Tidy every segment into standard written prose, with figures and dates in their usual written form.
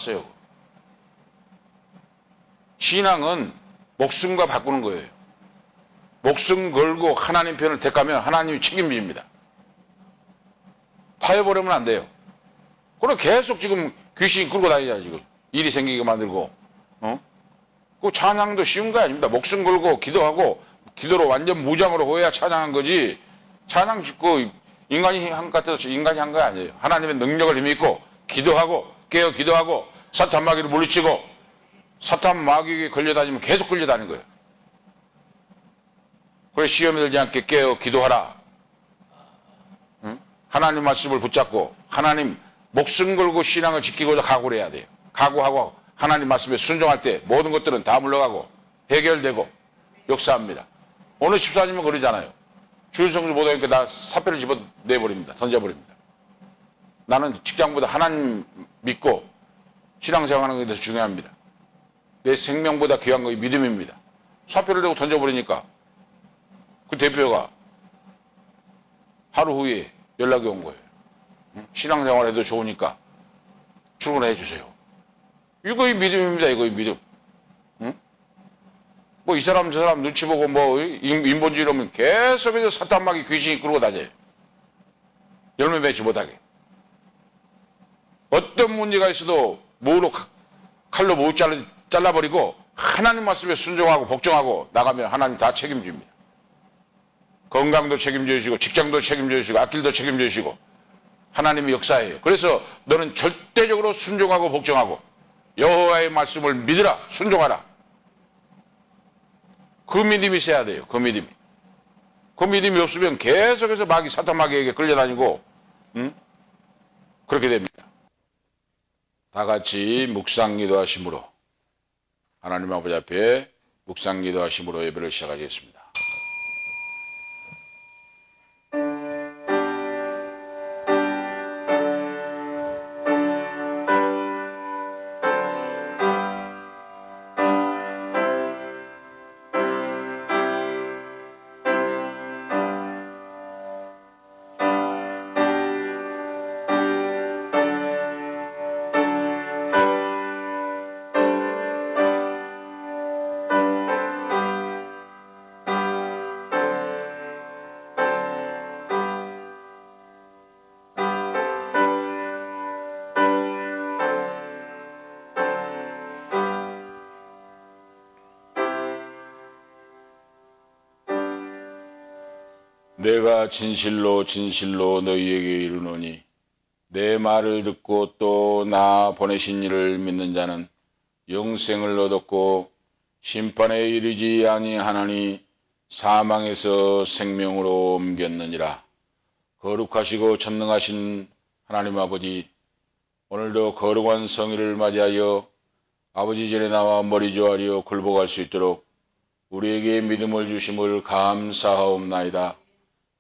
어요. 신앙은 목숨과 바꾸는 거예요. 목숨 걸고 하나님 편을 택하면 하나님이 책임집니다. 파해버리면 안 돼요. 그럼 계속 지금 귀신이 끌고 다니잖아요, 지금. 일이 생기게 만들고, 그 찬양도 쉬운 거 아닙니다. 목숨 걸고 기도하고, 기도로 완전 무장으로 해야 찬양한 거지, 찬양 그 인간이 한 것 같아서 인간이 한 거 아니에요. 하나님의 능력을 힘입고, 기도하고, 깨어 기도하고, 사탄 마귀를 물리치고, 사탄 마귀에게 걸려다니면 계속 걸려다니는 거예요. 그래서 시험에 들지 않게 깨어 기도하라. 하나님 말씀을 붙잡고, 하나님 목숨 걸고 신앙을 지키고자 각오를 해야 돼요. 각오하고 하나님 말씀에 순종할 때 모든 것들은 다 물러가고 해결되고 역사합니다. 오늘 집사님은 그러잖아요. 주일성수 못하니까 나 사표를 집어내버립니다. 던져버립니다. 나는 직장보다 하나님 믿고 신앙생활하는 것이 더 중요합니다. 내 생명보다 귀한 것이 믿음입니다. 사표를 내고 던져버리니까 그 대표가 하루 후에 연락이 온 거예요. 신앙생활 해도 좋으니까 출근해 주세요. 이거의 믿음입니다. 이거의 믿음. 뭐 이 사람 저 사람 눈치 보고 뭐 인본주의 이러면 계속해서 사탄마귀 귀신이 끌고 다녀요. 열매 맺지 못하게. 어떤 문제가 있어도 뭐로 칼로 못 잘라버리고 하나님 말씀에 순종하고 복종하고 나가면 하나님 다 책임집니다. 건강도 책임져 주시고 직장도 책임져 주시고 앞길도 책임져 주시고 하나님의 역사예요. 그래서 너는 절대적으로 순종하고 복종하고 여호와의 말씀을 믿으라. 순종하라. 그 믿음이 있어야 돼요. 그 믿음이. 그 믿음이 없으면 계속해서 사탄 마귀에게 끌려다니고 그렇게 됩니다. 다 같이 묵상기도 하심으로 하나님 아버지 앞에 묵상기도 하심으로 예배를 시작하겠습니다. 내가 진실로 진실로 너희에게 이르노니 내 말을 듣고 또 나 보내신 이를 믿는 자는 영생을 얻었고 심판에 이르지 아니하나니 사망에서 생명으로 옮겼느니라. 거룩하시고 전능하신 하나님 아버지, 오늘도 거룩한 성일을 맞이하여 아버지 전에 나와 머리 조아리어 굴복할 수 있도록 우리에게 믿음을 주심을 감사하옵나이다.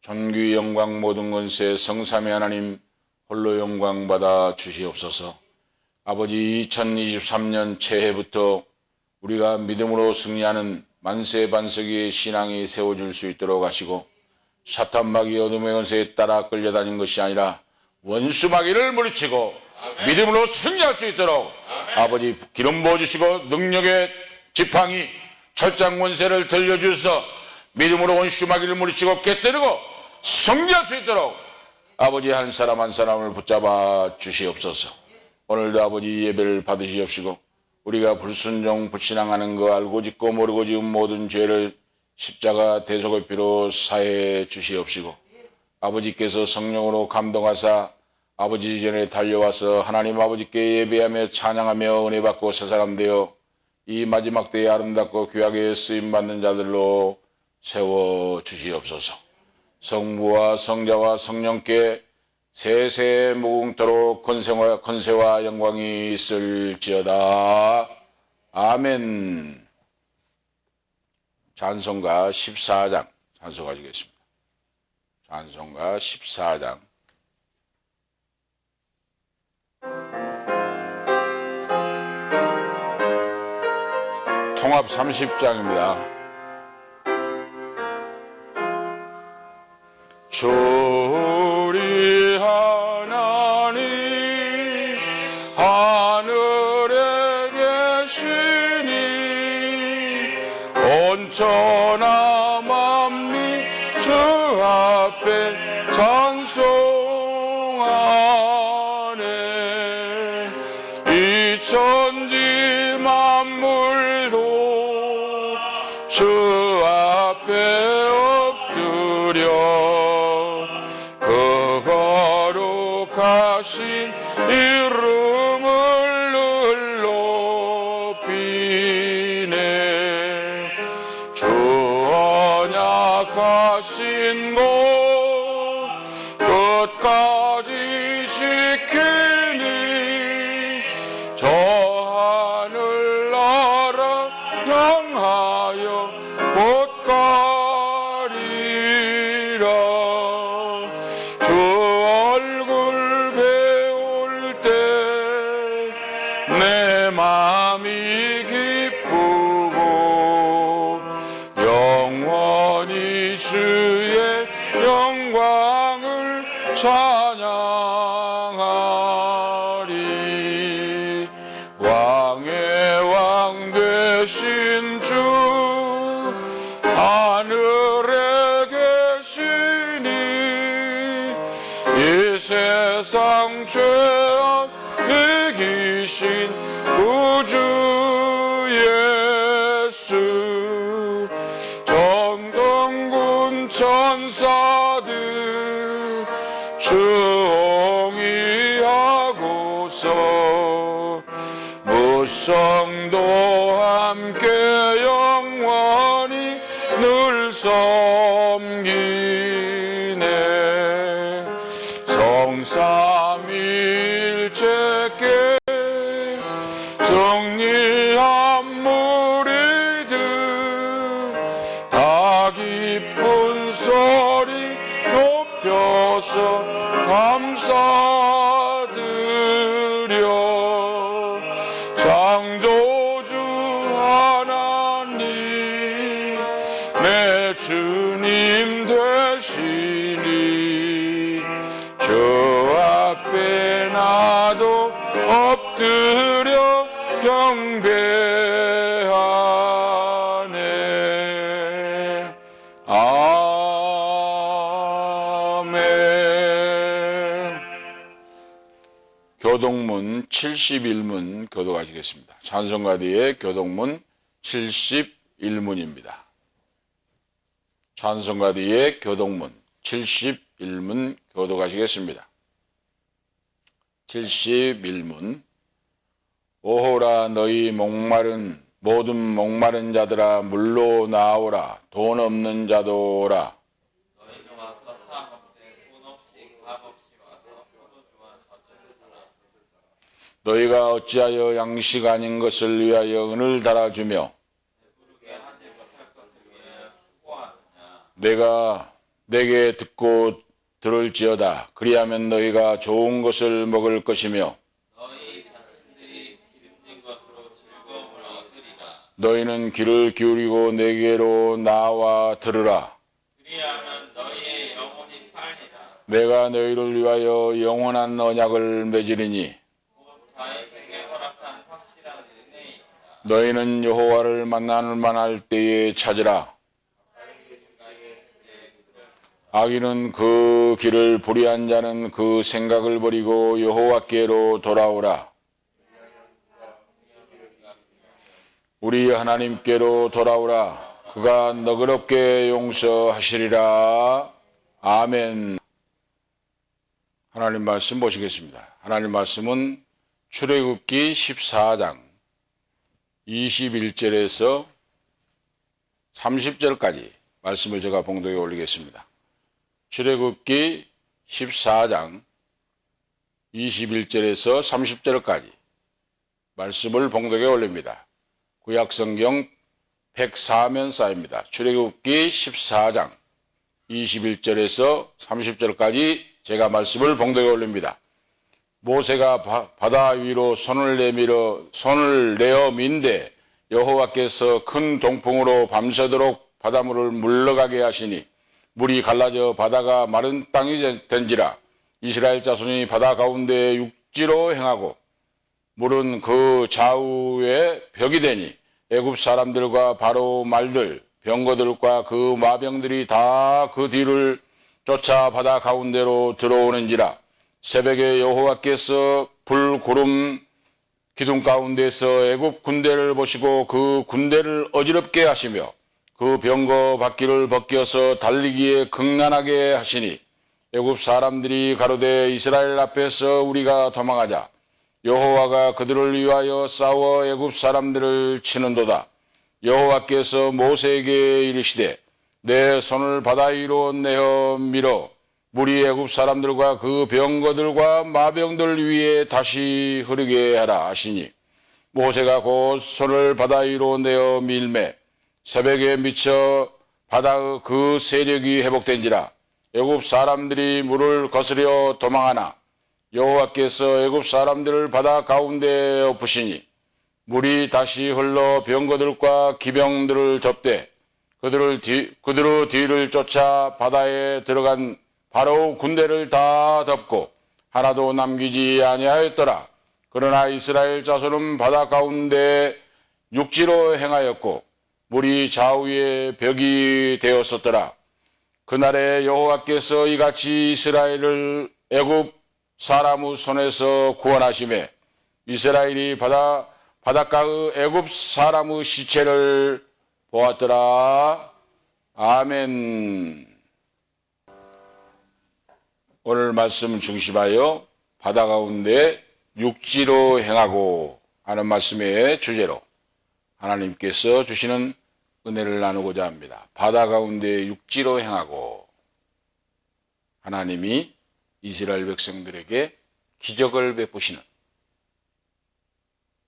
존귀 영광 모든 권세 성삼위 하나님 홀로 영광 받아 주시옵소서. 아버지 2023년 새해부터 우리가 믿음으로 승리하는 만세 반석의 신앙이 세워질 수 있도록 하시고 사탄 마귀 어둠의 권세에 따라 끌려다닌 것이 아니라 원수 마귀를 물리치고 믿음으로 승리할 수 있도록 아버지 기름 부어주시고 능력의 지팡이 철장 권세를 들려주셔서 믿음으로 원수 마귀를 물리치고 깨뜨리고 승리할 수 있도록 아버지 한 사람 한 사람을 붙잡아 주시옵소서. 오늘도 아버지 예배를 받으시옵시고 우리가 불순종 불신앙하는 거 알고 짓고 모르고 지은 모든 죄를 십자가 대속의 피로 사해 주시옵시고 아버지께서 성령으로 감동하사 아버지 전에 달려와서 하나님 아버지께 예배하며 찬양하며 은혜 받고 새 사람 되어 이 마지막 때에 아름답고 귀하게 쓰임받는 자들로 세워 주시옵소서. 성부와 성자와 성령께 세세 무궁토록 권세와 영광이 있을지어다. 아멘. 찬송가 14장 찬송하시겠습니다. 찬송가 14장 통합 30장입니다. 우리 하나님 하늘 일어나 만미 주 앞에 찬송하네. 이 천지 만물도 주 앞에 엎드려 그 거룩하신 이름을 늘 높이네. 주 언약하신 것 끝까지 지키니 저 하늘나라 향하여 곧 가리라. 주 얼굴 배울 때 내 맘이 기쁘고 영원히 주의 영광을 찬양하리. 왕의 왕 되신 주 하늘에 계시니 이 세상 죄악 이기신 구주 예수. 전공군 천사들 수옹이하고서 무성도 함께 영원히 늘 섬기네. 성삼일체께 정리한 무리들 다 기쁜 소리 높여서 감사드려. 창조주 하나님 내 주님 되시니 주 앞에 나도 엎드려 경배하네. 아멘. 교동문 71문 교독하시겠습니다. 찬송가 뒤에 교동문 71문입니다. 찬송가 뒤에 교동문 71문 교독하시겠습니다. 71문. 오호라 너희 모든 목마른 자들아 물로 나오라. 돈 없는 자도 오라. 너희는 와서 사 먹되 돈 없이 값 없이 와서 포도주와 젖을 달아. 너희가 어찌하여 양식 아닌 것을 위하여 은을 달아주며 배부르게 하지 못할 것을 위하여 수고하느냐. 내가 내게 듣고 들을지어다. 그리하면 너희가 좋은 것을 먹을 것이며 너희 자신들이 기름진 것으로 즐거움을 얻으리라. 너희는 귀를 기울이고 내게로 나와 들으라. 그리하면 너희의 영혼이 살리라. 내가 너희를 위하여 영원한 언약을 맺으리니 곧 다윗에게 허락한 확실한 은혜이다. 너희는 여호와를 만날 만할 때에 찾으라. 악인은 그 길을 불의한 자는 그 생각을 버리고 여호와께로 돌아오라. 우리 하나님께로 돌아오라. 그가 너그럽게 용서하시리라. 아멘. 하나님 말씀 보시겠습니다. 하나님 말씀은 출애굽기 14장 21절에서 30절까지 말씀을 제가 봉독에 올리겠습니다. 출애굽기 14장 21절에서 30절까지 말씀을 봉독에 올립니다. 구약성경 104면사입니다. 출애굽기 14장 21절에서 30절까지 제가 말씀을 봉독에 올립니다. 모세가 바다 위로 손을 내어 민대 여호와께서 큰 동풍으로 밤새도록 바닷물을 물러가게 하시니 물이 갈라져 바다가 마른 땅이 된지라. 이스라엘 자손이 바다 가운데 육지로 행하고 물은 그 좌우에 벽이 되니 애굽 사람들과 바로 말들 병거들과 그 마병들이 다 그 뒤를 쫓아 바다 가운데로 들어오는지라. 새벽에 여호와께서 불, 구름, 기둥 가운데서 애굽 군대를 보시고 그 군대를 어지럽게 하시며 그 병거 바퀴를 벗겨서 달리기에 극난하게 하시니 애굽 사람들이 가로되 이스라엘 앞에서 우리가 도망하자. 여호와가 그들을 위하여 싸워 애굽 사람들을 치는도다. 여호와께서 모세에게 이르시되 내 손을 바다 위로 내어 밀어 물이 애굽 사람들과 그 병거들과 마병들 위에 다시 흐르게 하라 하시니 모세가 곧 손을 바다 위로 내어 밀매 새벽에 미쳐 바다의 그 세력이 회복된지라. 애굽 사람들이 물을 거스려 도망하나 여호와께서 애굽 사람들을 바다 가운데 엎으시니 물이 다시 흘러 병거들과 기병들을 접대 그들의 뒤를 쫓아 바다에 들어간 바로 군대를 다 덮고 하나도 남기지 아니하였더라. 그러나 이스라엘 자손은 바다 가운데 육지로 행하였고 물이 좌우에 벽이 되었었더라. 그날에 여호와께서 이같이 이스라엘을 애굽 사람의 손에서 구원하시매 이스라엘이 바닷가의 애굽 사람의 시체를 보았더라. 아멘. 오늘 말씀 중심하여 바다 가운데 육지로 행하고 하는 말씀의 주제로 하나님께서 주시는 은혜를 나누고자 합니다. 바다 가운데 육지로 행하고 하나님이 이스라엘 백성들에게 기적을 베푸시는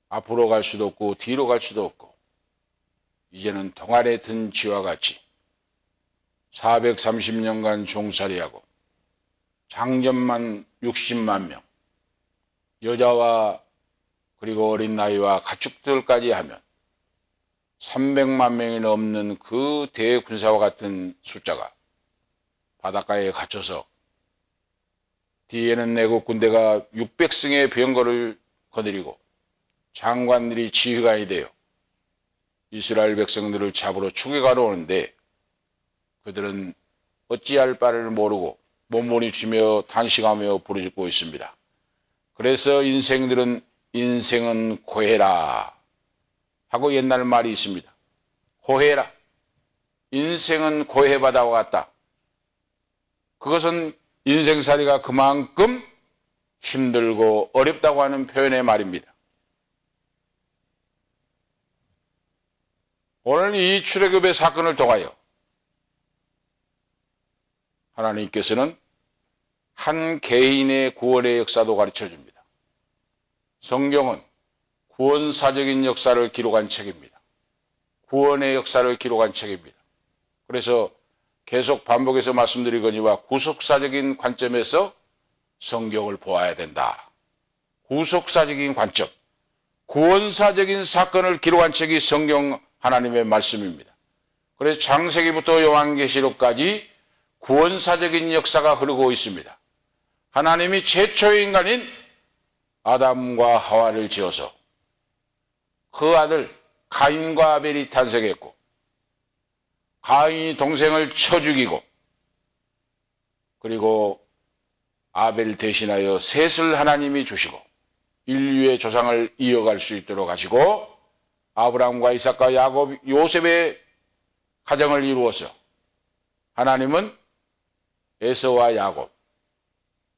앞으로 갈 수도 없고 뒤로 갈 수도 없고 이제는 동아리에 든 쥐와 같이 430년간 종살이하고 장정만 60만 명, 여자와 그리고 어린 나이와 가축들까지 하면 300만 명이 넘는 그 대군사와 같은 숫자가 바닷가에 갇혀서 뒤에는 애국 군대가 600승의 병거를 거느리고 장관들이 지휘관이 되어 이스라엘 백성들을 잡으러 추격하러 오는데 그들은 어찌할 바를 모르고 몸부림치며 탄식하며 부르짖고 있습니다. 그래서 인생은 고해라 하고 옛날 말이 있습니다. 고해라. 인생은 고해바다와 같다. 그것은 인생살이가 그만큼 힘들고 어렵다고 하는 표현의 말입니다. 오늘 이 출애굽의 사건을 통하여 하나님께서는 한 개인의 구원의 역사도 가르쳐줍니다. 성경은 구원사적인 역사를 기록한 책입니다. 구원의 역사를 기록한 책입니다. 그래서 계속 반복해서 말씀드리거니와 구속사적인 관점에서 성경을 보아야 된다. 구속사적인 관점, 구원사적인 사건을 기록한 책이 성경 하나님의 말씀입니다. 그래서 창세기부터 요한계시록까지 구원사적인 역사가 흐르고 있습니다. 하나님이 최초의 인간인 아담과 하와를 지어서 그 아들 가인과 아벨이 탄생했고 가인이 동생을 쳐 죽이고 그리고 아벨 대신하여 셋을 하나님이 주시고 인류의 조상을 이어갈 수 있도록 하시고 아브라함과 이삭과 야곱, 요셉의 가정을 이루어서 하나님은 에서와 야곱,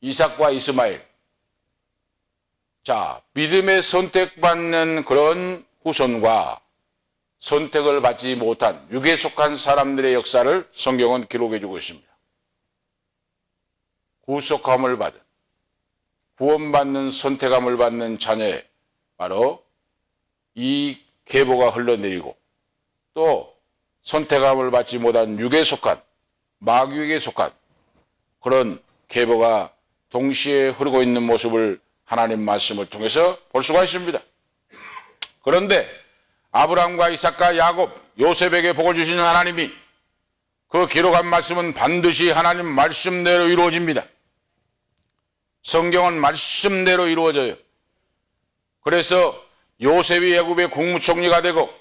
이삭과 이스마엘, 자, 믿음의 선택받는 그런 후손과 선택을 받지 못한 육에 속한 사람들의 역사를 성경은 기록해주고 있습니다. 구속함을 받은, 구원받는 선택함을 받는 자녀의 바로 이 계보가 흘러내리고 또 선택함을 받지 못한 육에 속한 마귀에게 속한 그런 계보가 동시에 흐르고 있는 모습을 하나님 말씀을 통해서 볼 수가 있습니다. 그런데 아브라함과 이삭과 야곱, 요셉에게 복을 주시는 하나님이 그 기록한 말씀은 반드시 하나님 말씀대로 이루어집니다. 성경은 말씀대로 이루어져요. 그래서 요셉이 애굽의 국무총리가 되고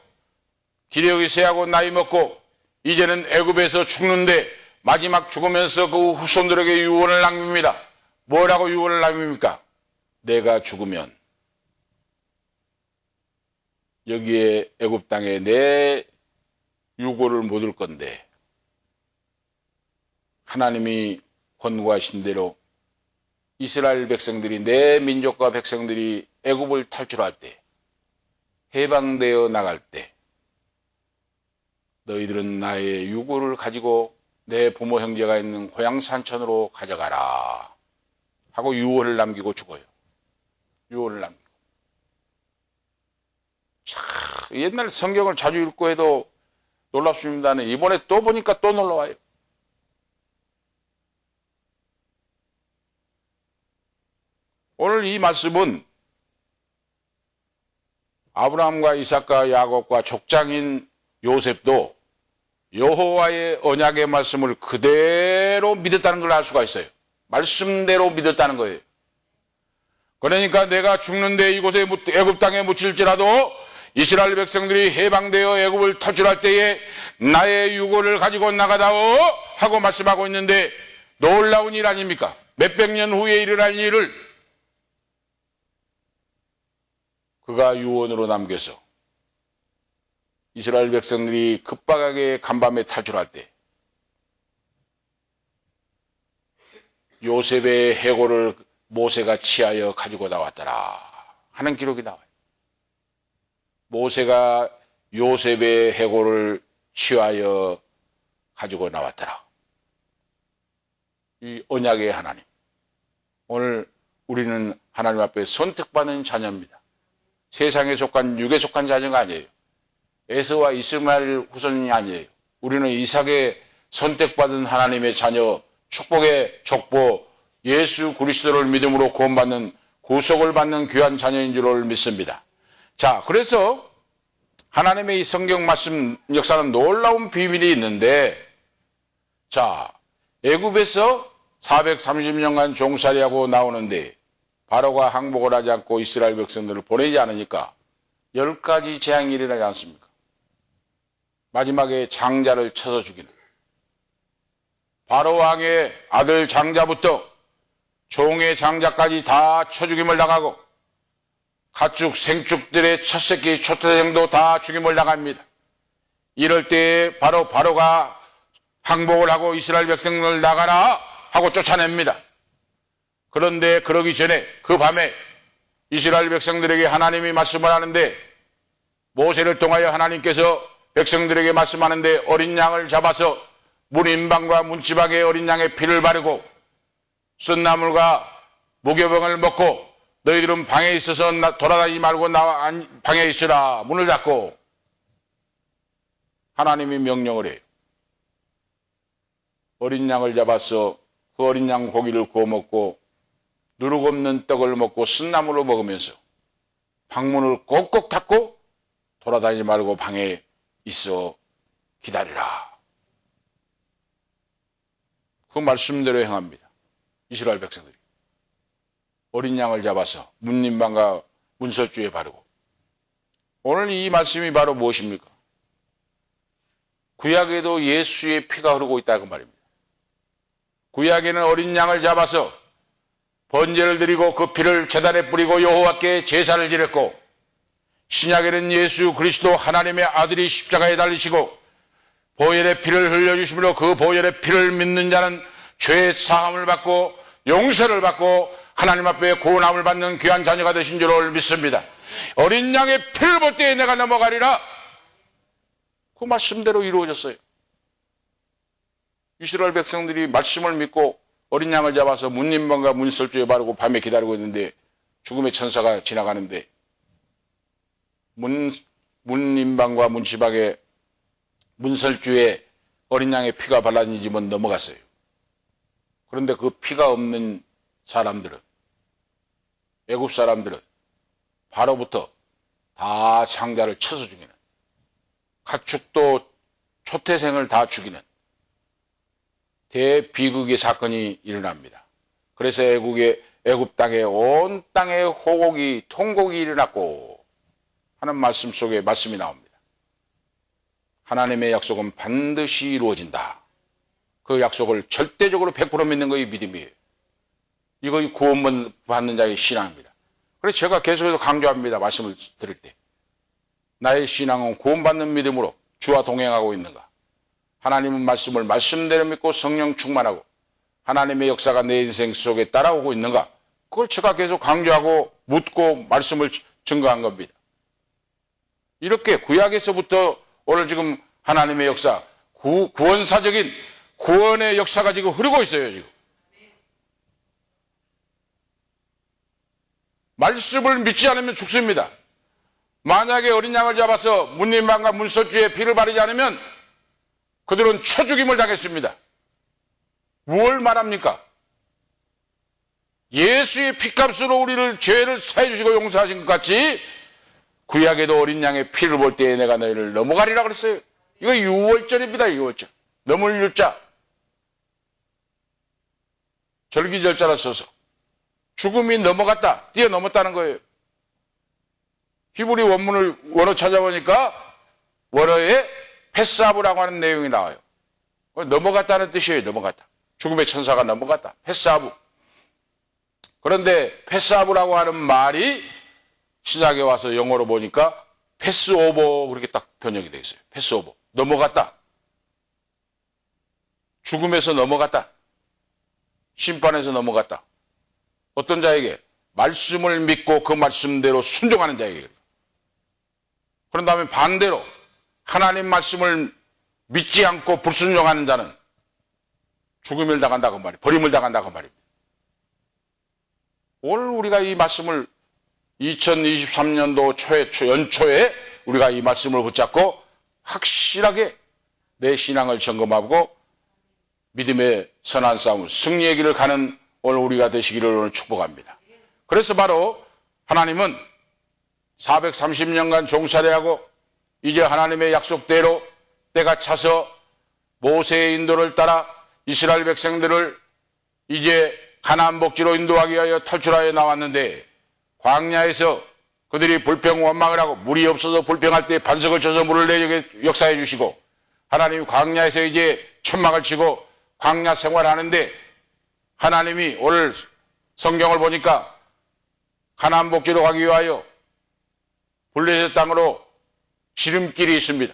기력이 쇠하고 나이 먹고 이제는 애굽에서 죽는데 마지막 죽으면서 그 후손들에게 유언을 남깁니다. 뭐라고 유언을 남깁니까? 내가 죽으면 여기에 애굽 땅에 내 유고를 묻을 건데 하나님이 권고하신 대로 이스라엘 백성들이 내 민족과 백성들이 애굽을 탈출할 때 해방되어 나갈 때 너희들은 나의 유고를 가지고 내 부모 형제가 있는 고향 산천으로 가져가라 하고 유언을 남기고 죽어요. 유언을 남기고. 참, 옛날 성경을 자주 읽고 해도 놀랍습니다는 이번에 또 보니까 또 놀라워요. 오늘 이 말씀은 아브라함과 이삭과 야곱과 족장인 요셉도 여호와의 언약의 말씀을 그대로 믿었다는 걸 알 수가 있어요. 말씀대로 믿었다는 거예요. 그러니까 내가 죽는데 이곳에 애굽 땅에 묻힐지라도 이스라엘 백성들이 해방되어 애굽을 탈출할 때에 나의 유고를 가지고 나가다오 하고 말씀하고 있는데 놀라운 일 아닙니까? 몇백 년 후에 일어날 일을 그가 유언으로 남겨서 이스라엘 백성들이 급박하게 간밤에 탈출할 때 요셉의 해골을 모세가 취하여 가지고 나왔더라 하는 기록이 나와요. 모세가 요셉의 해골을 취하여 가지고 나왔더라. 이 언약의 하나님. 오늘 우리는 하나님 앞에 선택받은 자녀입니다. 세상에 속한 육에 속한 자녀가 아니에요. 에서와 이스마엘 후손이 아니에요. 우리는 이삭의 선택받은 하나님의 자녀, 축복의 족보, 예수 그리스도를 믿음으로 구원받는 구속을 받는 귀한 자녀인 줄을 믿습니다. 자, 그래서 하나님의 이 성경 말씀 역사는 놀라운 비밀이 있는데, 자, 애굽에서 430년간 종살이하고 나오는데 바로가 항복을 하지 않고 이스라엘 백성들을 보내지 않으니까 10가지 재앙이 일어나지 않습니까? 마지막에 장자를 쳐서 죽이는 바로 왕의 아들 장자부터 종의 장자까지 다 쳐 죽임을 당하고 가축 생축들의 첫 새끼 초태생도 다 죽임을 당합니다. 이럴 때 바로가 항복을 하고 이스라엘 백성을 나가라 하고 쫓아냅니다. 그런데 그러기 전에 그 밤에 이스라엘 백성들에게 하나님이 말씀을 하는데 모세를 통하여 하나님께서 백성들에게 말씀하는데 어린 양을 잡아서 문인방과 문지방에 어린 양의 피를 바르고 쓴나물과 무교병을 먹고 너희들은 방에 있어서 돌아다니지 말고 나와 방에 있으라 문을 닫고 하나님이 명령을 해요. 어린 양을 잡아서 그 어린 양 고기를 구워 먹고 누룩 없는 떡을 먹고 쓴나물을 먹으면서 방문을 꼭꼭 닫고 돌아다니지 말고 방에 있어 기다리라. 그 말씀대로 행합니다. 이스라엘 백성들이. 어린 양을 잡아서 문림방과 문설주에 바르고. 오늘 이 말씀이 바로 무엇입니까? 구약에도 예수의 피가 흐르고 있다고 말입니다. 구약에는 어린 양을 잡아서 번제를 드리고 그 피를 제단에 뿌리고 여호와께 제사를 지냈고, 신약에는 예수 그리스도 하나님의 아들이 십자가에 달리시고 보혈의 피를 흘려주심으로 그 보혈의 피를 믿는 자는 죄 사함을 받고 용서를 받고 하나님 앞에 구원함을 받는 귀한 자녀가 되신 줄을 믿습니다. 어린 양의 피를 볼 때에 내가 넘어가리라. 그 말씀대로 이루어졌어요. 이스라엘 백성들이 말씀을 믿고 어린 양을 잡아서 문림방과 문설주에 바르고 밤에 기다리고 있는데 죽음의 천사가 지나가는데 문림방과 문지방에 문설주에 어린 양의 피가 발라진 집은 넘어갔어요. 그런데 그 피가 없는 사람들은, 애굽 사람들은 바로부터 다 장자를 쳐서 죽이는, 가축도 초태생을 다 죽이는 대비극의 사건이 일어납니다. 그래서 애굽 땅에 온 땅에 호곡이 통곡이 일어났고 하는 말씀 속에 말씀이 나옵니다. 하나님의 약속은 반드시 이루어진다. 그 약속을 절대적으로 100% 믿는 것이 믿음이에요. 이거 구원 받는 자의 신앙입니다. 그래서 제가 계속해서 강조합니다. 말씀을 드릴 때. 나의 신앙은 구원받는 믿음으로 주와 동행하고 있는가? 하나님의 말씀을 말씀대로 믿고 성령 충만하고 하나님의 역사가 내 인생 속에 따라오고 있는가? 그걸 제가 계속 강조하고 묻고 말씀을 증거한 겁니다. 이렇게 구약에서부터 오늘 지금 하나님의 역사, 구원사적인 구원의 역사가 지금 흐르고 있어요, 지금. 말씀을 믿지 않으면 죽습니다. 만약에 어린 양을 잡아서 문림방과 문설주에 피를 바르지 않으면 그들은 쳐죽임을 당했습니다. 무엇을 말합니까? 예수의 피값으로 우리를 죄를 사해 주시고 용서하신 것 같이 구약에도 어린 양의 피를 볼 때에 내가 너희를 넘어가리라 그랬어요. 이거 유월절입니다. 유월절. 넘을 유자. 절기절자라 써서 죽음이 넘어갔다. 뛰어넘었다는 거예요. 히브리 원어 찾아보니까 원어에 패스하브라고 하는 내용이 나와요. 넘어갔다는 뜻이에요. 넘어갔다. 죽음의 천사가 넘어갔다. 패스하브. 그런데 패스하브라고 하는 말이 신약에 와서 영어로 보니까 패스오버 그렇게 딱 번역이 되어 있어요. 패스오버. 넘어갔다. 죽음에서 넘어갔다. 심판에서 넘어갔다. 어떤 자에게? 말씀을 믿고 그 말씀대로 순종하는 자에게. 그런 다음에 반대로 하나님 말씀을 믿지 않고 불순종하는 자는 죽음을 당한다고 말이에요. 버림을 당한다고 말입니다. 오늘 우리가 이 말씀을 2023년도 연초에 우리가 이 말씀을 붙잡고 확실하게 내 신앙을 점검하고 믿음의 선한 싸움, 승리의 길을 가는 오늘 우리가 되시기를 오늘 축복합니다. 그래서 바로 하나님은 430년간 종살이하고 이제 하나님의 약속대로 때가 차서 모세의 인도를 따라 이스라엘 백성들을 이제 가나안 복지로 인도하기 위하여 탈출하여 나왔는데 광야에서 그들이 불평 원망을 하고 물이 없어서 불평할 때 반석을 쳐서 물을 내게 역사해 주시고 하나님이 광야에서 이제 천막을 치고 광야 생활하는데 하나님이 오늘 성경을 보니까 가나안 복지로 가기 위하여 블레셋 땅으로 지름길이 있습니다.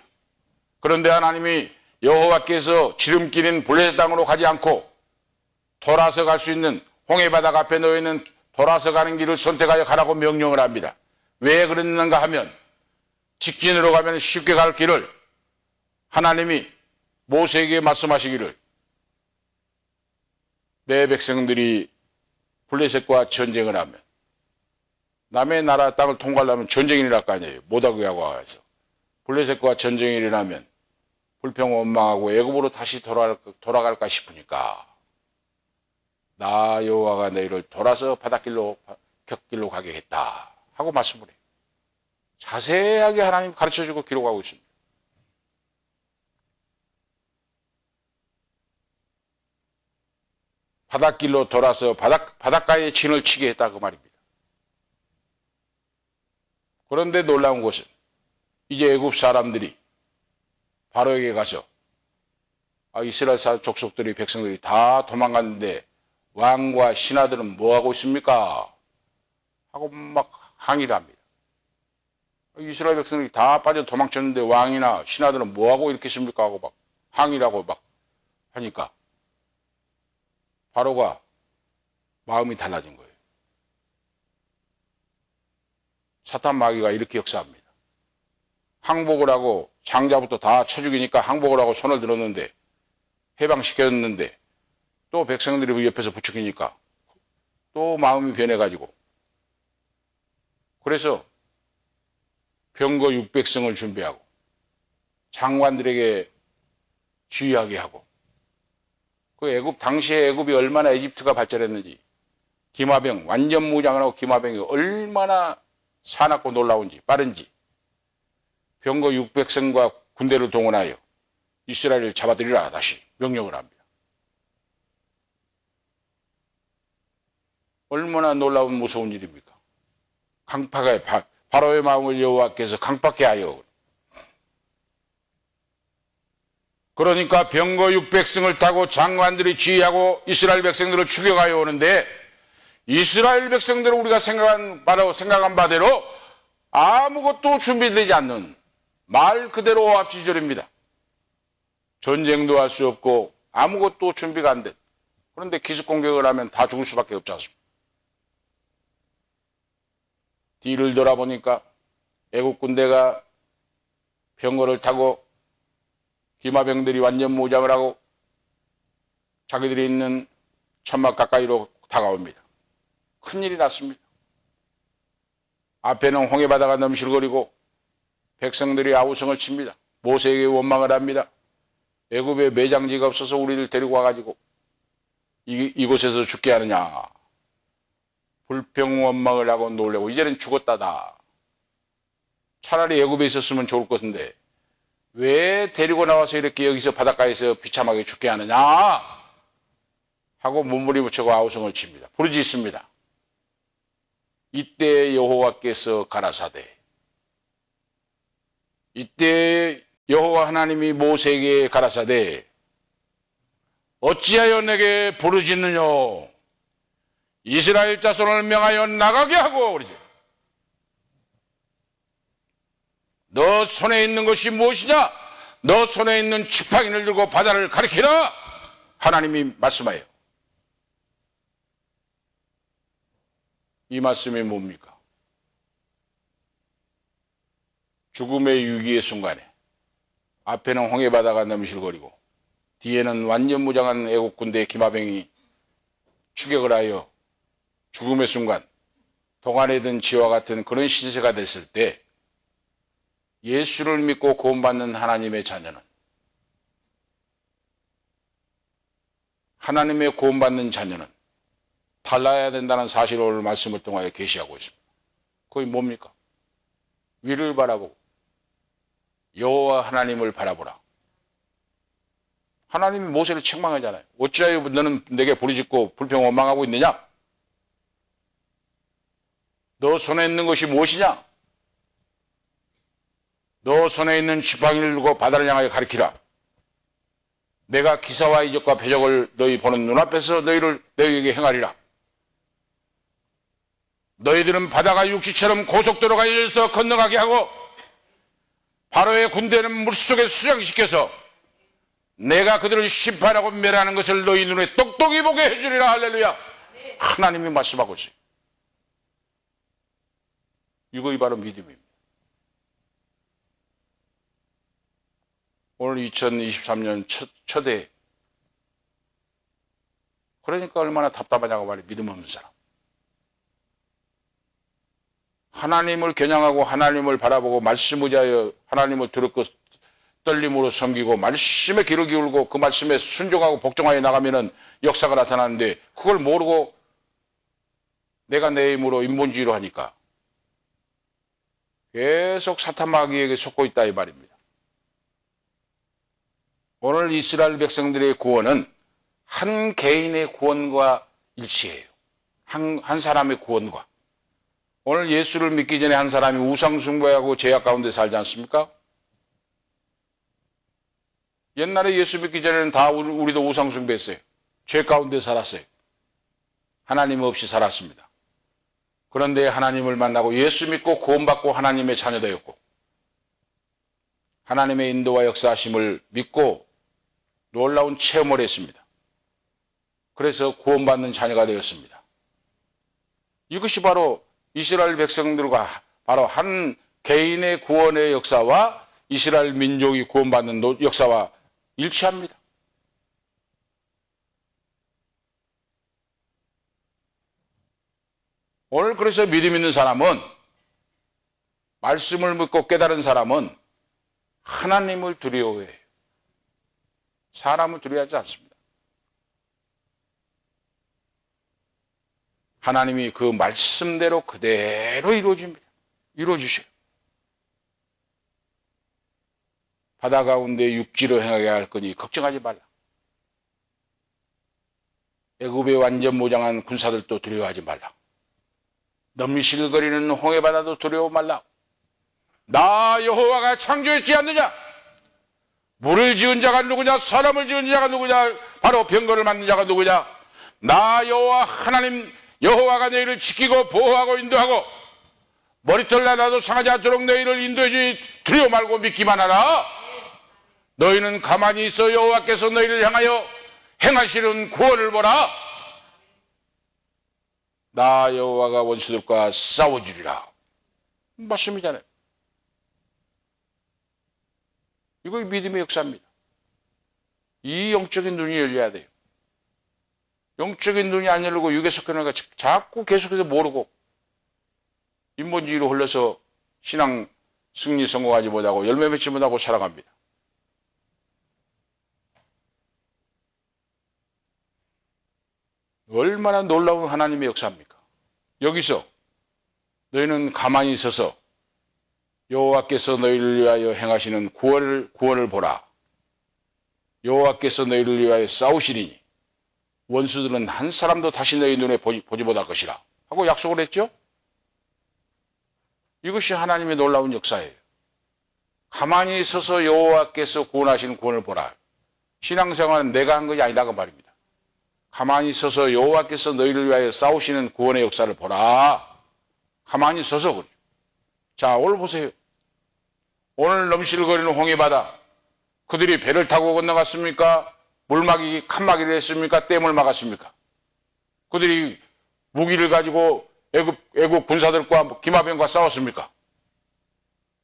그런데 하나님이 여호와께서 지름길인 블레셋 땅으로 가지 않고 돌아서 갈 수 있는 홍해바닥 앞에 놓여있는 돌아서 가는 길을 선택하여 가라고 명령을 합니다. 왜 그랬는가 하면 직진으로 가면 쉽게 갈 길을 하나님이 모세에게 말씀하시기를 내 백성들이 블레셋과 전쟁을 하면 남의 나라 땅을 통과하려면 전쟁이 일어날 거 아니에요. 못하게 하고 와서 블레셋과 전쟁이 일어나면 불평 원망하고 애굽으로 다시 돌아갈까 싶으니까 나 여호와가 너희를 돌아서 바닷길로 곁길로 가게 했다 하고 말씀을 해요. 자세하게 하나님 가르쳐주고 기록하고 있습니다. 바닷길로 돌아서 바닷가에 진을 치게 했다 그 말입니다. 그런데 놀라운 것은 이제 애굽 사람들이 바로에게 가서 이스라엘 족속들이 백성들이 다 도망갔는데 왕과 신하들은 뭐하고 있습니까? 하고 막 항의를 합니다. 이스라엘 백성들이 다 빠져 도망쳤는데 왕이나 신하들은 뭐하고 이렇게 있습니까? 하고 막 항의를 하고 막 하니까 바로가 마음이 달라진 거예요. 사탄 마귀가 이렇게 역사합니다. 항복을 하고 장자부터 다 쳐 죽이니까 항복을 하고 손을 들었는데 해방시켰는데 또 백성들이 옆에서 부추기니까 또 마음이 변해가지고 그래서 병거 600성을 준비하고 장관들에게 주의하게 하고 그 애굽 당시에 애굽이 얼마나 이집트가 발전했는지 기마병 완전 무장을 하고 기마병이 얼마나 사납고 놀라운지 빠른지 병거 600성과 군대를 동원하여 이스라엘을 잡아들이라 다시 명령을 합니다. 얼마나 놀라운 무서운 일입니까? 강팍하게 바로의 마음을 여호와께서 강팍케 하여 그러니까 병거 600승을 타고 장관들이 지휘하고 이스라엘 백성들을 추격하여 오는데 이스라엘 백성들을 우리가 생각한 바대로 아무것도 준비되지 않는 말 그대로 앞지절입니다. 전쟁도 할 수 없고 아무것도 준비가 안 돼. 그런데 기습 공격을 하면 다 죽을 수밖에 없지 않습니까? 뒤를 돌아보니까 애국 군대가 병거를 타고 기마병들이 완전 무장을 하고 자기들이 있는 천막 가까이로 다가옵니다. 큰일이 났습니다. 앞에는 홍해바다가 넘실거리고 백성들이 아우성을 칩니다. 모세에게 원망을 합니다. 애굽에 매장지가 없어서 우리를 데리고 와가지고 이곳에서 죽게 하느냐. 불평원망을 하고 놀래고 이제는 죽었다다. 차라리 애굽에 있었으면 좋을 것인데 왜 데리고 나와서 이렇게 여기서 바닷가에서 비참하게 죽게 하느냐 하고 몸부림치고 아우성을 칩니다. 부르짖습니다. 이때 여호와께서 가라사대, 이때 여호와 하나님이 모세에게 가라사대, 어찌하여 내게 부르짖느냐. 이스라엘 자손을 명하여 나가게 하고 그러죠. 너 손에 있는 것이 무엇이냐? 너 손에 있는 지팡이를 들고 바다를 가리키라. 하나님이 말씀하여. 이 말씀이 뭡니까? 죽음의 위기의 순간에 앞에는 홍해바다가 넘실거리고 뒤에는 완전 무장한 애국 군대의 기마병이 추격을 하여 죽음의 순간 동안에 든 지와 같은 그런 시세가 됐을 때 예수를 믿고 구원받는 하나님의 자녀는, 하나님의 구원받는 자녀는 달라야 된다는 사실을 오늘 말씀을 통하여 계시하고 있습니다. 그게 뭡니까? 위를 바라보고 여호와 하나님을 바라보라. 하나님이 모세를 책망하잖아요. 어찌하여 너는 내게 부르짖고 불평 원망하고 있느냐? 너 손에 있는 것이 무엇이냐? 너 손에 있는 지팡이를 들고 바다를 향하여 가리키라. 내가 기사와 이적과 표적을 너희 보는 눈앞에서 너희에게 행하리라. 너희들은 바다가 육지처럼 고속도로가 열려서 건너가게 하고 바로의 군대는 물속에 수장시켜서 내가 그들을 심판하고 멸하는 것을 너희 눈에 똑똑히 보게 해주리라. 할렐루야. 하나님이 말씀하고 있어요. 이것이 바로 믿음입니다. 오늘 2023년 첫 해. 그러니까 얼마나 답답하냐고 말이에요. 믿음 없는 사람. 하나님을 겨냥하고 하나님을 바라보고 말씀 의지하여 하나님을 들었고 떨림으로 섬기고 말씀에 귀를 기울고 그 말씀에 순종하고 복종하여 나가면은 역사가 나타나는데 그걸 모르고 내가 내 힘으로 인본주의로 하니까 계속 사탄 마귀에게 속고 있다 이 말입니다. 오늘 이스라엘 백성들의 구원은 한 개인의 구원과 일치해요. 한 사람의 구원과. 오늘 예수를 믿기 전에 한 사람이 우상숭배하고 죄악 가운데 살지 않습니까? 옛날에 예수 믿기 전에는 다 우리도 우상숭배했어요. 죄 가운데 살았어요. 하나님 없이 살았습니다. 그런데 하나님을 만나고 예수 믿고 구원받고 하나님의 자녀 되었고 하나님의 인도와 역사하심을 믿고 놀라운 체험을 했습니다. 그래서 구원받는 자녀가 되었습니다. 이것이 바로 이스라엘 백성들과 바로 한 개인의 구원의 역사와 이스라엘 민족이 구원받는 역사와 일치합니다. 오늘 그래서 믿음 있는 사람은, 말씀을 믿고 깨달은 사람은 하나님을 두려워해요. 사람을 두려워하지 않습니다. 하나님이 그 말씀대로 그대로 이루어주셔요. 바다 가운데 육지로 행하게 할 거니 걱정하지 말라. 애굽의 완전 무장한 군사들도 두려워하지 말라. 넘실거리는 홍해바다도 두려워 말라. 나 여호와가 창조했지 않느냐? 물을 지은 자가 누구냐? 사람을 지은 자가 누구냐? 바로 병거를 만든 자가 누구냐? 나 여호와 하나님 여호와가 너희를 지키고 보호하고 인도하고 머리털 나라도 상하지 않도록 너희를 인도해주니 두려워 말고 믿기만 하라. 너희는 가만히 있어 여호와께서 너희를 향하여 행하시는 구원을 보라. 나 여호와가 원수들과 싸워주리라. 말씀이잖아요. 이거 믿음의 역사입니다. 이 영적인 눈이 열려야 돼요. 영적인 눈이 안 열리고 육의 속견을 자꾸 계속해서 모르고 인본주의로 흘러서 신앙 승리 성공하지 못하고 열매 맺지 못하고 살아갑니다. 얼마나 놀라운 하나님의 역사입니까? 여기서 너희는 가만히 있어서 여호와께서 너희를 위하여 행하시는 구원을 보라. 여호와께서 너희를 위하여 싸우시리니 원수들은 한 사람도 다시 너희 눈에 보지 못할 것이라 하고 약속을 했죠. 이것이 하나님의 놀라운 역사예요. 가만히 있어서 여호와께서 구원하시는 구원을 보라. 신앙생활은 내가 한 것이 아니다 그 말입니다. 가만히 서서 여호와께서 너희를 위하여 싸우시는 구원의 역사를 보라. 가만히 서서 그래요. 자, 오늘 보세요. 오늘 넘실거리는 홍해바다. 그들이 배를 타고 건너갔습니까? 물막이 칸막이를 했습니까? 댐을 막았습니까? 그들이 무기를 가지고 애국 군사들과 기마병과 싸웠습니까?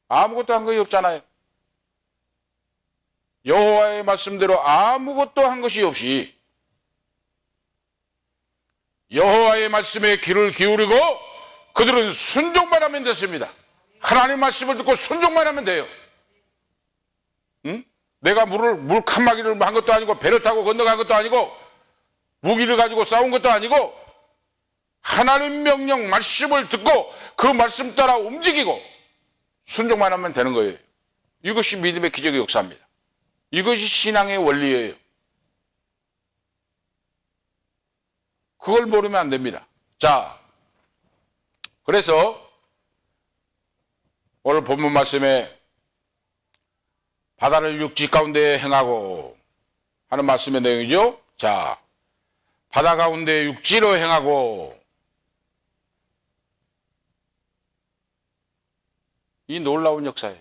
아무것도 한 것이 없잖아요. 여호와의 말씀대로 아무것도 한 것이 없이 여호와의 말씀에 귀를 기울이고 그들은 순종만 하면 됐습니다. 하나님 말씀을 듣고 순종만 하면 돼요. 응? 내가 물 칸막이를 한 것도 아니고 배를 타고 건너간 것도 아니고 무기를 가지고 싸운 것도 아니고 하나님 명령 말씀을 듣고 그 말씀 따라 움직이고 순종만 하면 되는 거예요. 이것이 믿음의 기적의 역사입니다. 이것이 신앙의 원리예요. 그걸 모르면 안 됩니다. 자, 그래서 오늘 본문 말씀에 바다를 육지 가운데 행하고 하는 말씀의 내용이죠. 자, 바다 가운데 육지로 행하고 이 놀라운 역사예요.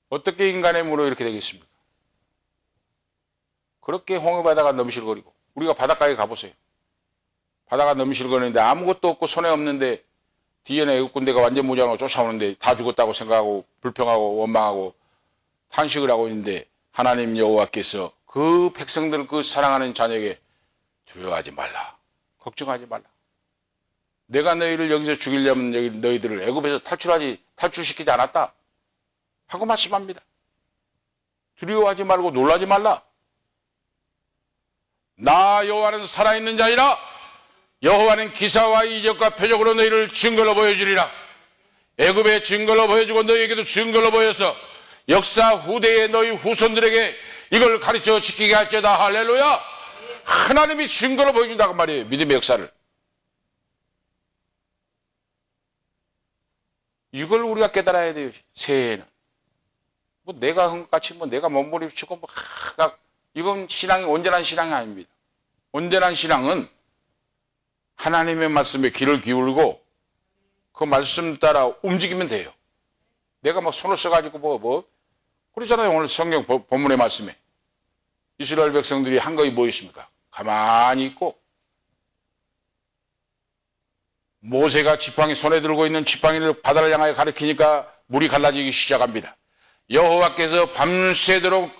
어떻게 인간의 힘으로 이렇게 되겠습니까? 그렇게 홍해바다가 넘실거리고 우리가 바닷가에 가보세요. 바다가 넘실거리는데 아무것도 없고 손에 없는데 뒤에는 애국 군대가 완전 무장으로 쫓아오는데 다 죽었다고 생각하고 불평하고 원망하고 탄식을 하고 있는데 하나님 여호와께서 그 백성들 그 사랑하는 자녀에게 두려워하지 말라. 걱정하지 말라. 내가 너희를 여기서 죽이려면 너희들을 애굽에서 탈출시키지 않았다 하고 말씀합니다. 두려워하지 말고 놀라지 말라. 나 여호와는 살아있는 자이라. 여호와는 기사와 이적과 표적으로 너희를 증거로 보여주리라. 애굽의 증거로 보여주고 너희에게도 증거로 보여서 역사 후대에 너희 후손들에게 이걸 가르쳐 지키게 할지어다. 할렐루야. 하나님이 증거로 보여준다고 말이에요. 믿음의 역사를. 이걸 우리가 깨달아야 돼요. 새해에는. 뭐 내가 한 것 같이 뭐 내가 몸부림치고 뭐 이건 신앙이 온전한 신앙이 아닙니다. 온전한 신앙은 하나님의 말씀에 귀를 기울이고 그 말씀 따라 움직이면 돼요. 내가 막 손을 써가지고 그러잖아요. 오늘 성경 본문의 말씀에 이스라엘 백성들이 한 것이 뭐 있습니까? 가만히 있고 모세가 지팡이 손에 들고 있는 지팡이를 바다를 향하여 가리키니까 물이 갈라지기 시작합니다. 여호와께서 밤새도록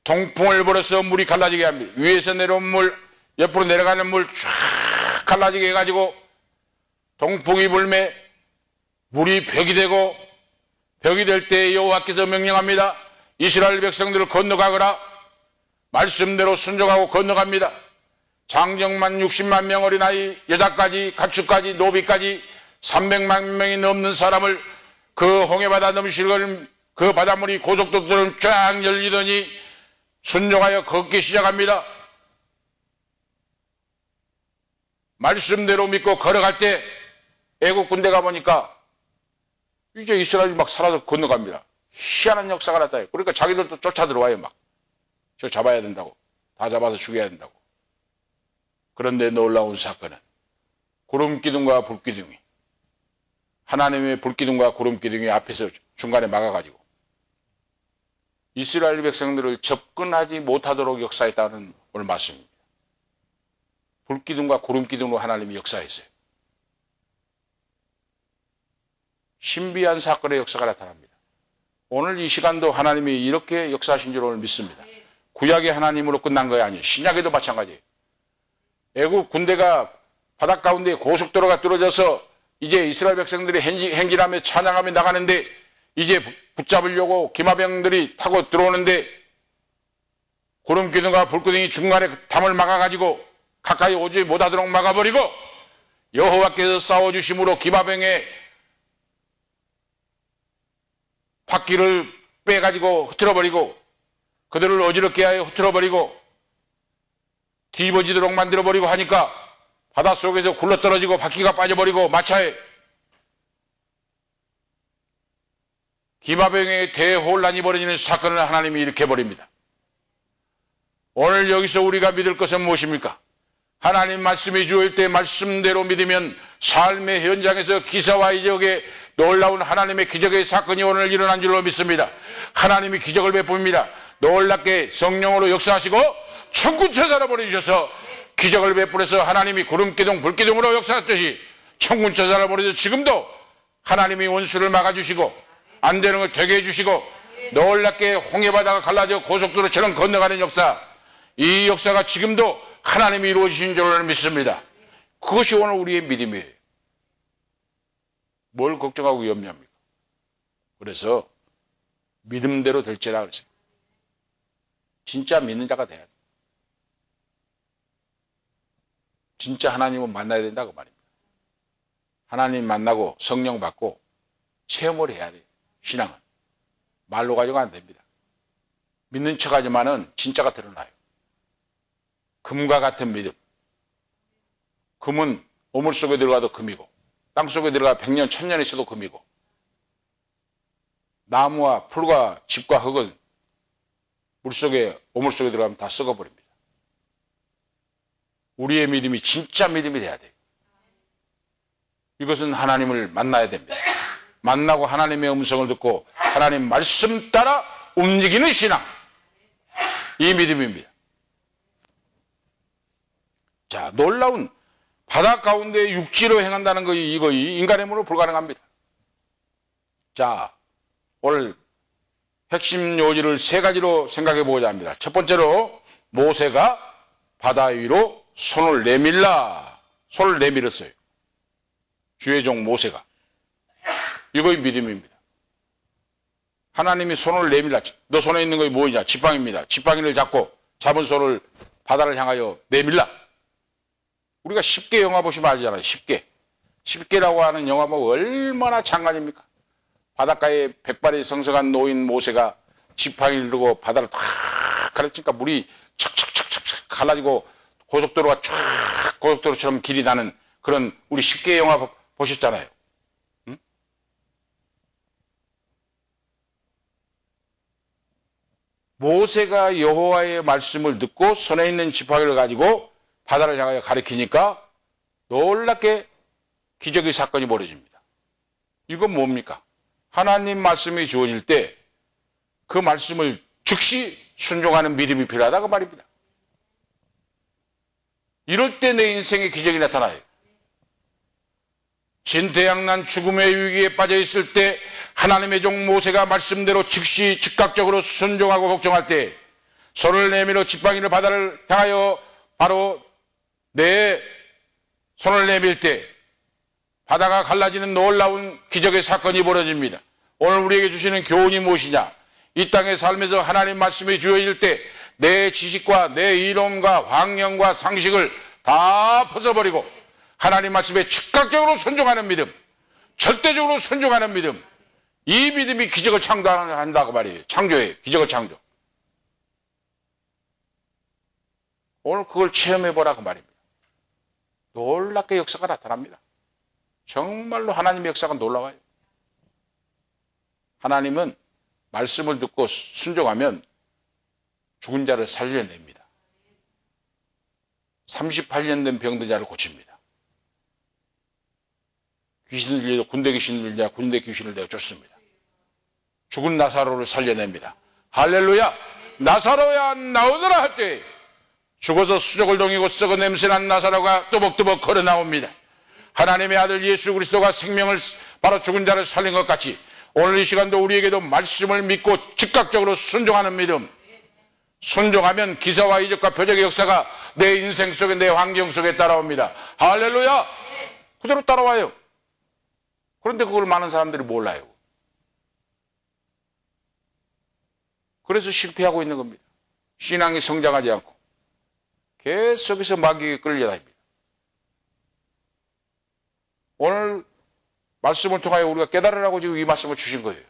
동풍을 불어서 물이 갈라지게 합니다. 위에서 내려온 물, 옆으로 내려가는 물 쫙 갈라지게 해가지고 동풍이 불매 물이 벽이 되고 벽이 될 때 여호와께서 명령합니다. 이스라엘 백성들을 건너가거라. 말씀대로 순종하고 건너갑니다. 장정만 60만 명 어린아이, 여자까지, 가축까지, 노비까지 300만 명이 넘는 사람을 그 홍해바다 넘실거리는 그 바닷물이 고속도처럼 쫙 열리더니 순종하여 걷기 시작합니다. 말씀대로 믿고 걸어갈 때 애국 군대가 보니까 이제 이스라엘이 막 사라져 건너갑니다. 희한한 역사가 나타나요. 그러니까 자기들도 쫓아 들어와요. 막. 저 잡아야 된다고. 다 잡아서 죽여야 된다고. 그런데 놀라운 사건은 구름기둥과 불기둥이, 하나님의 불기둥과 구름기둥이 앞에서 중간에 막아가지고 이스라엘 백성들을 접근하지 못하도록 역사했다는 오늘 말씀입니다. 불기둥과 구름기둥으로 하나님이 역사했어요. 신비한 사건의 역사가 나타납니다. 오늘 이 시간도 하나님이 이렇게 역사하신 줄 오늘 믿습니다. 구약의 하나님으로 끝난 거 아니에요. 신약에도 마찬가지예요. 애국 군대가 바닷 가운데 고속도로가 뚫어져서 이제 이스라엘 백성들이 행진하며 찬양하며 나가는데 이제 붙잡으려고 기마병들이 타고 들어오는데 구름기둥과 불기둥이 중간에 담을 막아가지고 가까이 오지 못하도록 막아버리고 여호와께서 싸워주심으로 기마병의 바퀴를 빼가지고 흐트러버리고 그들을 어지럽게 하여 흐트러버리고 뒤집어지도록 만들어버리고 하니까 바닷속에서 굴러떨어지고 바퀴가 빠져버리고 마차에 기마병의 대혼란이 벌어지는 사건을 하나님이 일으켜버립니다. 오늘 여기서 우리가 믿을 것은 무엇입니까? 하나님 말씀이 주어질 때 말씀대로 믿으면 삶의 현장에서 기사와 이적의 놀라운 하나님의 기적의 사건이 오늘 일어난 줄로 믿습니다. 하나님이 기적을 베풉니다. 놀랍게 성령으로 역사하시고 천군천사를 보내주셔서 기적을 베풀어서 하나님이 구름기둥 불기둥으로 역사했듯이 천군천사를 보내서 지금도 하나님이 원수를 막아주시고 안 되는 걸 되게 해주시고 놀랍게 홍해바다가 갈라져 고속도로처럼 건너가는 역사, 이 역사가 지금도 하나님이 이루어지신 줄을 믿습니다. 그것이 오늘 우리의 믿음이에요. 뭘 걱정하고 위험합니까? 그래서 믿음대로 될지라 그랬어요. 진짜 믿는 자가 돼야 돼. 진짜 하나님을 만나야 된다고 말입니다. 하나님 만나고 성령 받고 체험을 해야 돼요. 신앙은 말로 가지고 안 됩니다. 믿는 척하지만은 진짜가 드러나요. 금과 같은 믿음. 금은 오물 속에 들어가도 금이고 땅 속에 들어가 100년 1000년 있어도 금이고 나무와 풀과 집과 흙은 물속에 오물 속에 들어가면 다 썩어버립니다. 우리의 믿음이 진짜 믿음이 돼야 돼요. 이것은 하나님을 만나야 됩니다. 만나고 하나님의 음성을 듣고 하나님 말씀 따라 움직이는 신앙, 이 믿음입니다. 자, 놀라운 바다 가운데 육지로 행한다는 거, 이거 인간의 힘으로 불가능합니다. 자, 오늘 핵심 요지를 세 가지로 생각해 보고자 합니다. 첫 번째로 모세가 바다 위로 손을 내밀었어요. 주의 종 모세가. 이거의 믿음입니다. 하나님이 손을 내밀라. 너 손에 있는 것이 뭐냐? 지팡이입니다. 지팡이를 잡고 잡은 손을 바다를 향하여 내밀라. 우리가 쉽게 영화 보시면 알잖아요. 쉽게라고 하는 영화 보면 얼마나 장관입니까? 바닷가에 백발의 성성한 노인 모세가 지팡이를 들고 바다를 탁 가르치니까 물이 척척척척 갈라지고 고속도로가 쫙 고속도로처럼 길이 나는 그런 우리 쉽게 영화 보셨잖아요. 응? 모세가 여호와의 말씀을 듣고 손에 있는 지팡이를 가지고 바다를 향하여 가리키니까 놀랍게 기적의 사건이 벌어집니다. 이건 뭡니까? 하나님 말씀이 주어질 때 그 말씀을 즉시 순종하는 믿음이 필요하다고 말입니다. 이럴 때 내 인생에 기적이 나타나요. 진퇴양난 죽음의 위기에 빠져 있을 때 하나님의 종 모세가 말씀대로 즉시 즉각적으로 순종하고 복종할 때 손을 내밀어 지팡이를 바다를 향하여 바로 내 손을 내밀 때 바다가 갈라지는 놀라운 기적의 사건이 벌어집니다. 오늘 우리에게 주시는 교훈이 무엇이냐? 이 땅의 삶에서 하나님 말씀이 주어질 때 내 지식과 내 이론과 환경과 상식을 다 벗어버리고 하나님 말씀에 즉각적으로 순종하는 믿음, 절대적으로 순종하는 믿음, 이 믿음이 기적을 창조한다고 말이에요. 창조해요. 기적을 창조. 오늘 그걸 체험해보라고 말입니다. 놀랍게 역사가 나타납니다. 정말로 하나님의 역사가 놀라워요. 하나님은 말씀을 듣고 순종하면 죽은 자를 살려냅니다. 38년 된 병든 자를 고칩니다. 귀신을 들려 군대 귀신을 들자 군대 귀신을 내어 쫓습니다. 죽은 나사로를 살려냅니다. 할렐루야! 나사로야 나오너라 할 때 죽어서 수족을 동이고 썩은 냄새난 나사로가 또벅또벅 걸어 나옵니다. 하나님의 아들 예수 그리스도가 생명을 바로 죽은 자를 살린 것 같이 오늘 이 시간도 우리에게도 말씀을 믿고 즉각적으로 순종하는 믿음, 순종하면 기사와 이적과 표적의 역사가 내 인생 속에 내 환경 속에 따라옵니다. 할렐루야! 그대로 따라와요. 그런데 그걸 많은 사람들이 몰라요. 그래서 실패하고 있는 겁니다. 신앙이 성장하지 않고 계속해서 마귀에게 끌려다닙니다. 오늘 말씀을 통하여 우리가 깨달으라고 지금 이 말씀을 주신 거예요.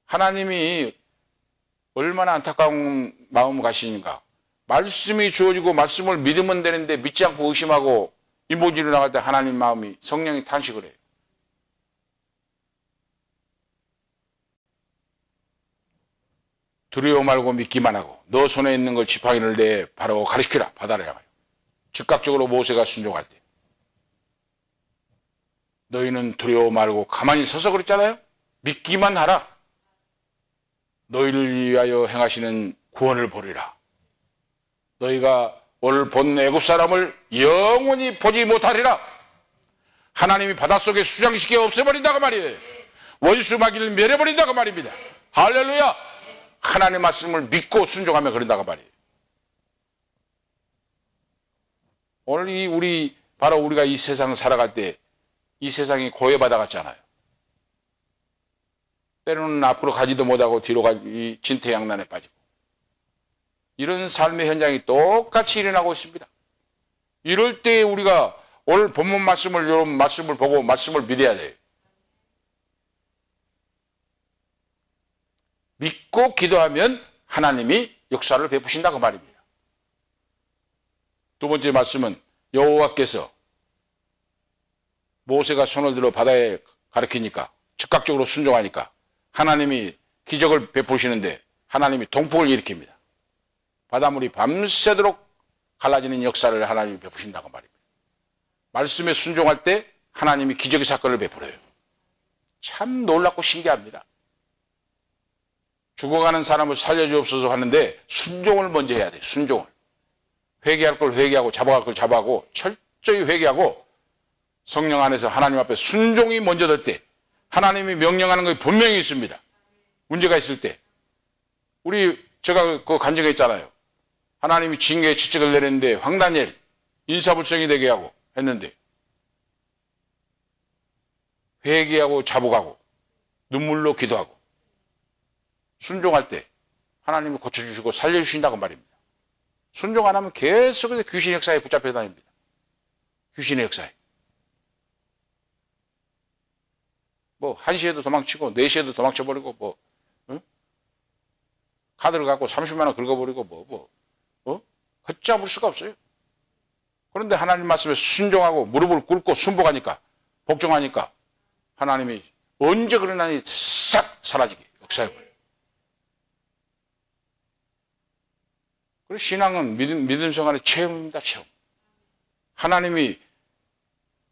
하나님이 얼마나 안타까운 마음을 가시는가. 말씀이 주어지고 말씀을 믿으면 되는데 믿지 않고 의심하고 인본주의로 나갈 때 하나님 마음이 성령이 탄식을 해요. 두려워 말고 믿기만 하고 너 손에 있는 걸 지팡이를 내 바로 가르치라 바다를 향하여. 즉각적으로 모세가 순종할 때 너희는 두려워 말고 가만히 서서 그랬잖아요. 믿기만 하라. 너희를 위하여 행하시는 구원을 보리라. 너희가 오늘 본 애굽 사람을 영원히 보지 못하리라. 하나님이 바닷속에 수장시켜 없애버린다고 말이에요. 원수마귀를 멸해버린다고 말입니다. 할렐루야! 하나님의 말씀을 믿고 순종하며 그런다고 말이에요. 오늘 바로 우리가 이 세상 살아갈 때 이 세상이 고해바다 같잖아요. 때로는 앞으로 가지도 못하고 뒤로 진퇴양난에 빠지고 이런 삶의 현장이 똑같이 일어나고 있습니다. 이럴 때 우리가 오늘 본문 말씀을 이런 말씀을 보고 말씀을 믿어야 돼요. 믿고 기도하면 하나님이 역사를 베푸신다고 말입니다. 두 번째 말씀은 여호와께서 모세가 손을 들어 바다에 가리키니까 즉각적으로 순종하니까 하나님이 기적을 베푸시는데 하나님이 동풍을 일으킵니다. 바닷물이 밤새도록 갈라지는 역사를 하나님이 베푸신다고 말입니다. 말씀에 순종할 때 하나님이 기적의 사건을 베풀어요. 참 놀랍고 신기합니다. 죽어가는 사람을 살려주옵소서 하는데 순종을 먼저 해야 돼요. 순종을. 회개할 걸 회개하고 잡아갈 걸 잡아가고 철저히 회개하고 성령 안에서 하나님 앞에 순종이 먼저 될 때 하나님이 명령하는 것이 분명히 있습니다. 문제가 있을 때 제가 그 간증에 있잖아요. 하나님이 징계의 지적을 내렸는데 황다니엘 인사불성이 되게 하고 했는데 회개하고 잡아가고 눈물로 기도하고 순종할 때 하나님이 고쳐주시고 살려주신다고 말입니다. 순종 안 하면 계속해서 귀신의 역사에 붙잡혀 다닙니다. 귀신의 역사에. 1시에도 도망치고 4시에도 도망쳐버리고 카드를 갖고 30만 원 긁어버리고 걷잡을 수가 없어요. 그런데 하나님 말씀에 순종하고 무릎을 꿇고 순복하니까 복종하니까 하나님이 언제 그러나니 싹 사라지게 역사해버려요. 그래서 신앙은 믿음 생활의 체험입니다. 체험. 하나님이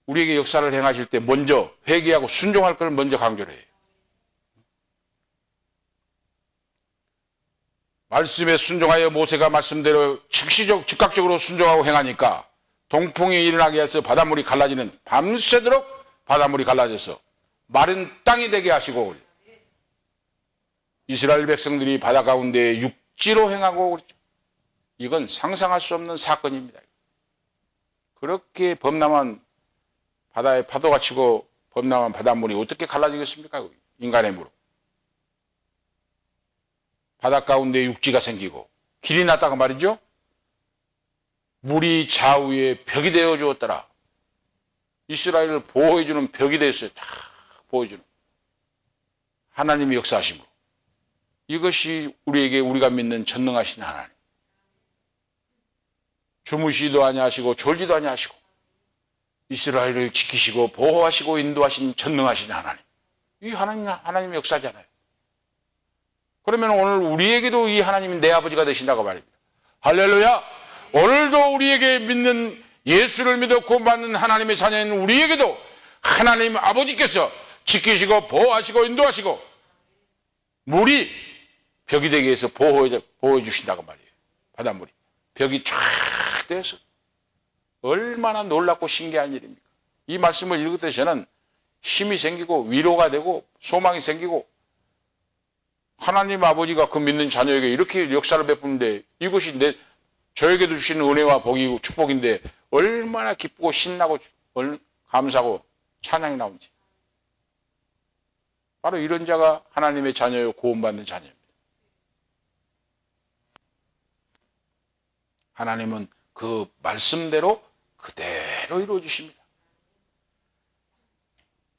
우리에게 역사를 행하실 때 먼저 회개하고 순종할 걸 먼저 강조를 해요. 말씀에 순종하여 모세가 말씀대로 즉각적으로 순종하고 행하니까 동풍이 일어나게 해서 바닷물이 갈라지는 밤새도록 바닷물이 갈라져서 마른 땅이 되게 하시고 이스라엘 백성들이 바다 가운데 육지로 행하고 그랬죠. 이건 상상할 수 없는 사건입니다. 그렇게 범람한 바다에 파도가 치고 범람한 바닷물이 어떻게 갈라지겠습니까? 인간의 힘으로. 바다 가운데 육지가 생기고 길이 났다고 말이죠. 물이 좌우에 벽이 되어 주었더라. 이스라엘을 보호해주는 벽이 되었어요. 다 보호해주는. 하나님의 역사하심으로. 이것이 우리가 믿는 전능하신 하나님. 주무시도 아니하시고 졸지도 아니하시고 이스라엘을 지키시고 보호하시고 인도하신 전능하신 하나님. 이 하나님의 역사잖아요. 그러면 오늘 우리에게도 이 하나님이 내 아버지가 되신다고 말입니다. 할렐루야! 오늘도 우리에게 믿는 예수를 믿어 구원받는 하나님의 자녀인 우리에게도 하나님 아버지께서 지키시고 보호하시고 인도하시고 물이 벽이 되기 위해서 보호해 주신다고 말이에요. 바닷물이. 벽이 쫙 돼서 얼마나 놀랍고 신기한 일입니까? 이 말씀을 읽을 때 저는 힘이 생기고 위로가 되고 소망이 생기고 하나님 아버지가 그 믿는 자녀에게 이렇게 역사를 베푸는데 이것이 저에게도 주시는 은혜와 복이고 축복인데 얼마나 기쁘고 신나고 감사하고 찬양이 나온지. 바로 이런 자가 하나님의 자녀요 구원받는 자녀입니다. 하나님은 그 말씀대로 그대로 이루어 주십니다.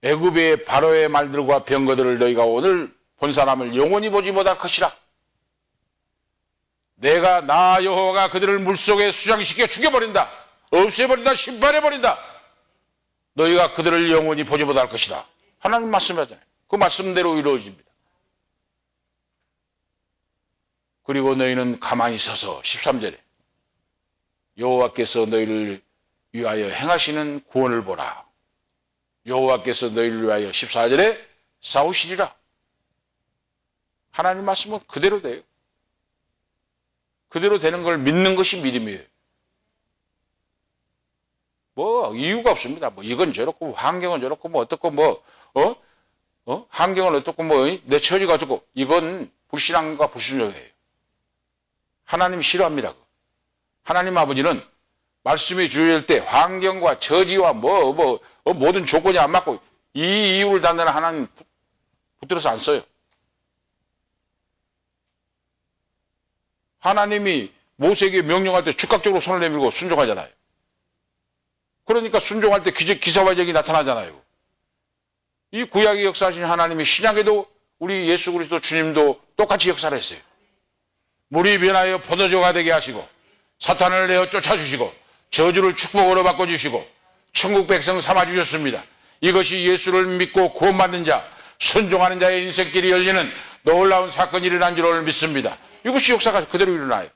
애굽의 바로의 말들과 병거들을 너희가 오늘 본 사람을 영원히 보지 못할 것이라. 내가 나 여호와가 그들을 물속에 수장시켜 죽여버린다. 없애버린다. 심판해버린다. 너희가 그들을 영원히 보지 못할 것이다. 하나님 말씀하잖아요. 그 말씀대로 이루어집니다. 그리고 너희는 가만히 서서 13절에 여호와께서 너희를 위하여 행하시는 구원을 보라. 여호와께서 너희를 위하여 14절에 싸우시리라. 하나님 말씀은 그대로 돼요. 그대로 되는 걸 믿는 것이 믿음이에요. 뭐 이유가 없습니다. 뭐 이건 저렇고 환경은 저렇고 뭐 어떻고 환경은 어떻고 내 처지가 어떻고 이건 불신앙과 불순종이에요. 하나님 싫어합니다. 하나님 아버지는 말씀이 주어질 때 환경과 처지와 모든 조건이 안 맞고 이 이유를 단다는 하나님 붙들어서 안 써요. 하나님이 모세에게 명령할 때 즉각적으로 손을 내밀고 순종하잖아요. 그러니까 순종할 때 기사화적이 나타나잖아요. 이 구약의 역사하신 하나님이 신약에도 우리 예수 그리스도 주님도 똑같이 역사를 했어요. 물이 변하여 포도주가 되게 하시고 사탄을 내어 쫓아주시고 저주를 축복으로 바꿔주시고 천국 백성 삼아주셨습니다. 이것이 예수를 믿고 구원받는 자, 순종하는 자의 인생길이 열리는 놀라운 사건이 일어난 줄 오늘 믿습니다. 이것이 역사가 그대로 일어나요.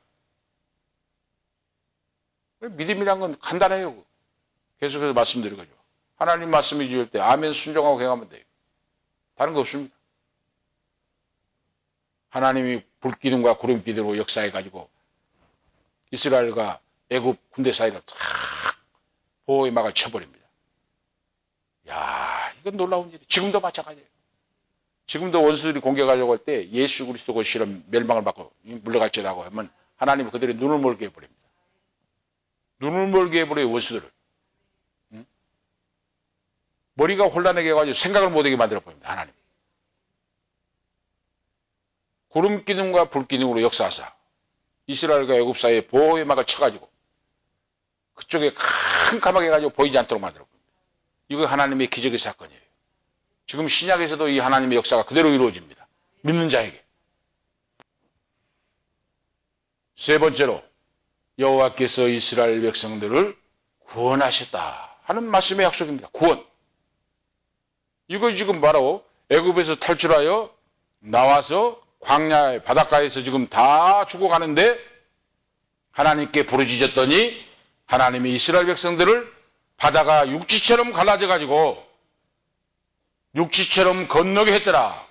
믿음이란 건 간단해요. 계속해서 말씀드린 거죠. 하나님 말씀이 주실 때 아멘 순종하고 행하면 돼요. 다른 거 없습니다. 하나님이 불기둥과 구름기둥으로 역사해가지고 이스라엘과 애굽 군대 사이를 탁 보호의 막을 쳐버립니다. 야, 이건 놀라운 일이에요. 지금도 마찬가지예요. 지금도 원수들이 공격하려고 할 때 예수 그리스도 그 실험 멸망을 받고 물러갈지라고 하면 하나님은 그들의 눈을 멀게 해버립니다. 눈을 멀게 해버려요, 원수들을. 응? 머리가 혼란하게 해가지고 생각을 못하게 만들어버립니다, 하나님. 구름 기둥과 불 기둥으로 역사하사 이스라엘과 애굽 사이에 보호의 막을 쳐가지고 그쪽에 큰 까마귀 해가지고 보이지 않도록 만들어버립니다. 이거 하나님의 기적의 사건이에요. 지금 신약에서도 이 하나님의 역사가 그대로 이루어집니다. 믿는 자에게. 세 번째로 여호와께서 이스라엘 백성들을 구원하셨다 하는 말씀의 약속입니다. 구원. 이거 지금 바로 애굽에서 탈출하여 나와서 광야의 바닷가에서 지금 다 죽어가는데 하나님께 부르짖었더니 하나님이 이스라엘 백성들을 바다가 육지처럼 갈라져 가지고 육지처럼 건너게 했더라.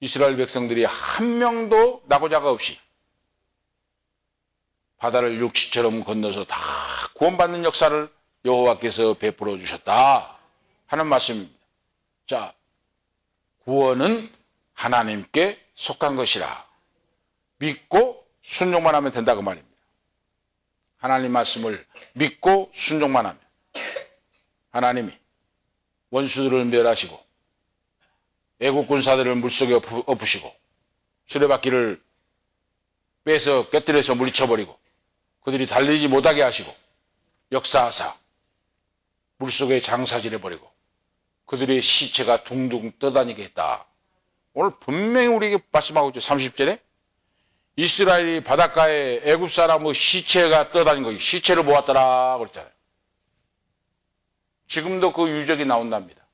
이스라엘 백성들이 한 명도 낙오자가 없이 바다를 육지처럼 건너서 다 구원받는 역사를 여호와께서 베풀어 주셨다 하는 말씀입니다. 자, 구원은 하나님께 속한 것이라 믿고 순종만 하면 된다고 말입니다. 하나님 말씀을 믿고 순종만 하면 하나님이 원수들을 멸하시고 애국 군사들을 물속에 엎으시고 수레바퀴를 빼서 깨뜨려서 물리쳐버리고 그들이 달리지 못하게 하시고 역사하사 물속에 장사질해버리고 그들의 시체가 둥둥 떠다니게 했다. 오늘 분명히 우리에게 말씀하고 있죠. 30절에 이스라엘이 바닷가에 애굽 사람의 시체가 떠다닌 거예요. 시체를 모았더라 그랬잖아요. 지금도 그 유적이 나온답니다.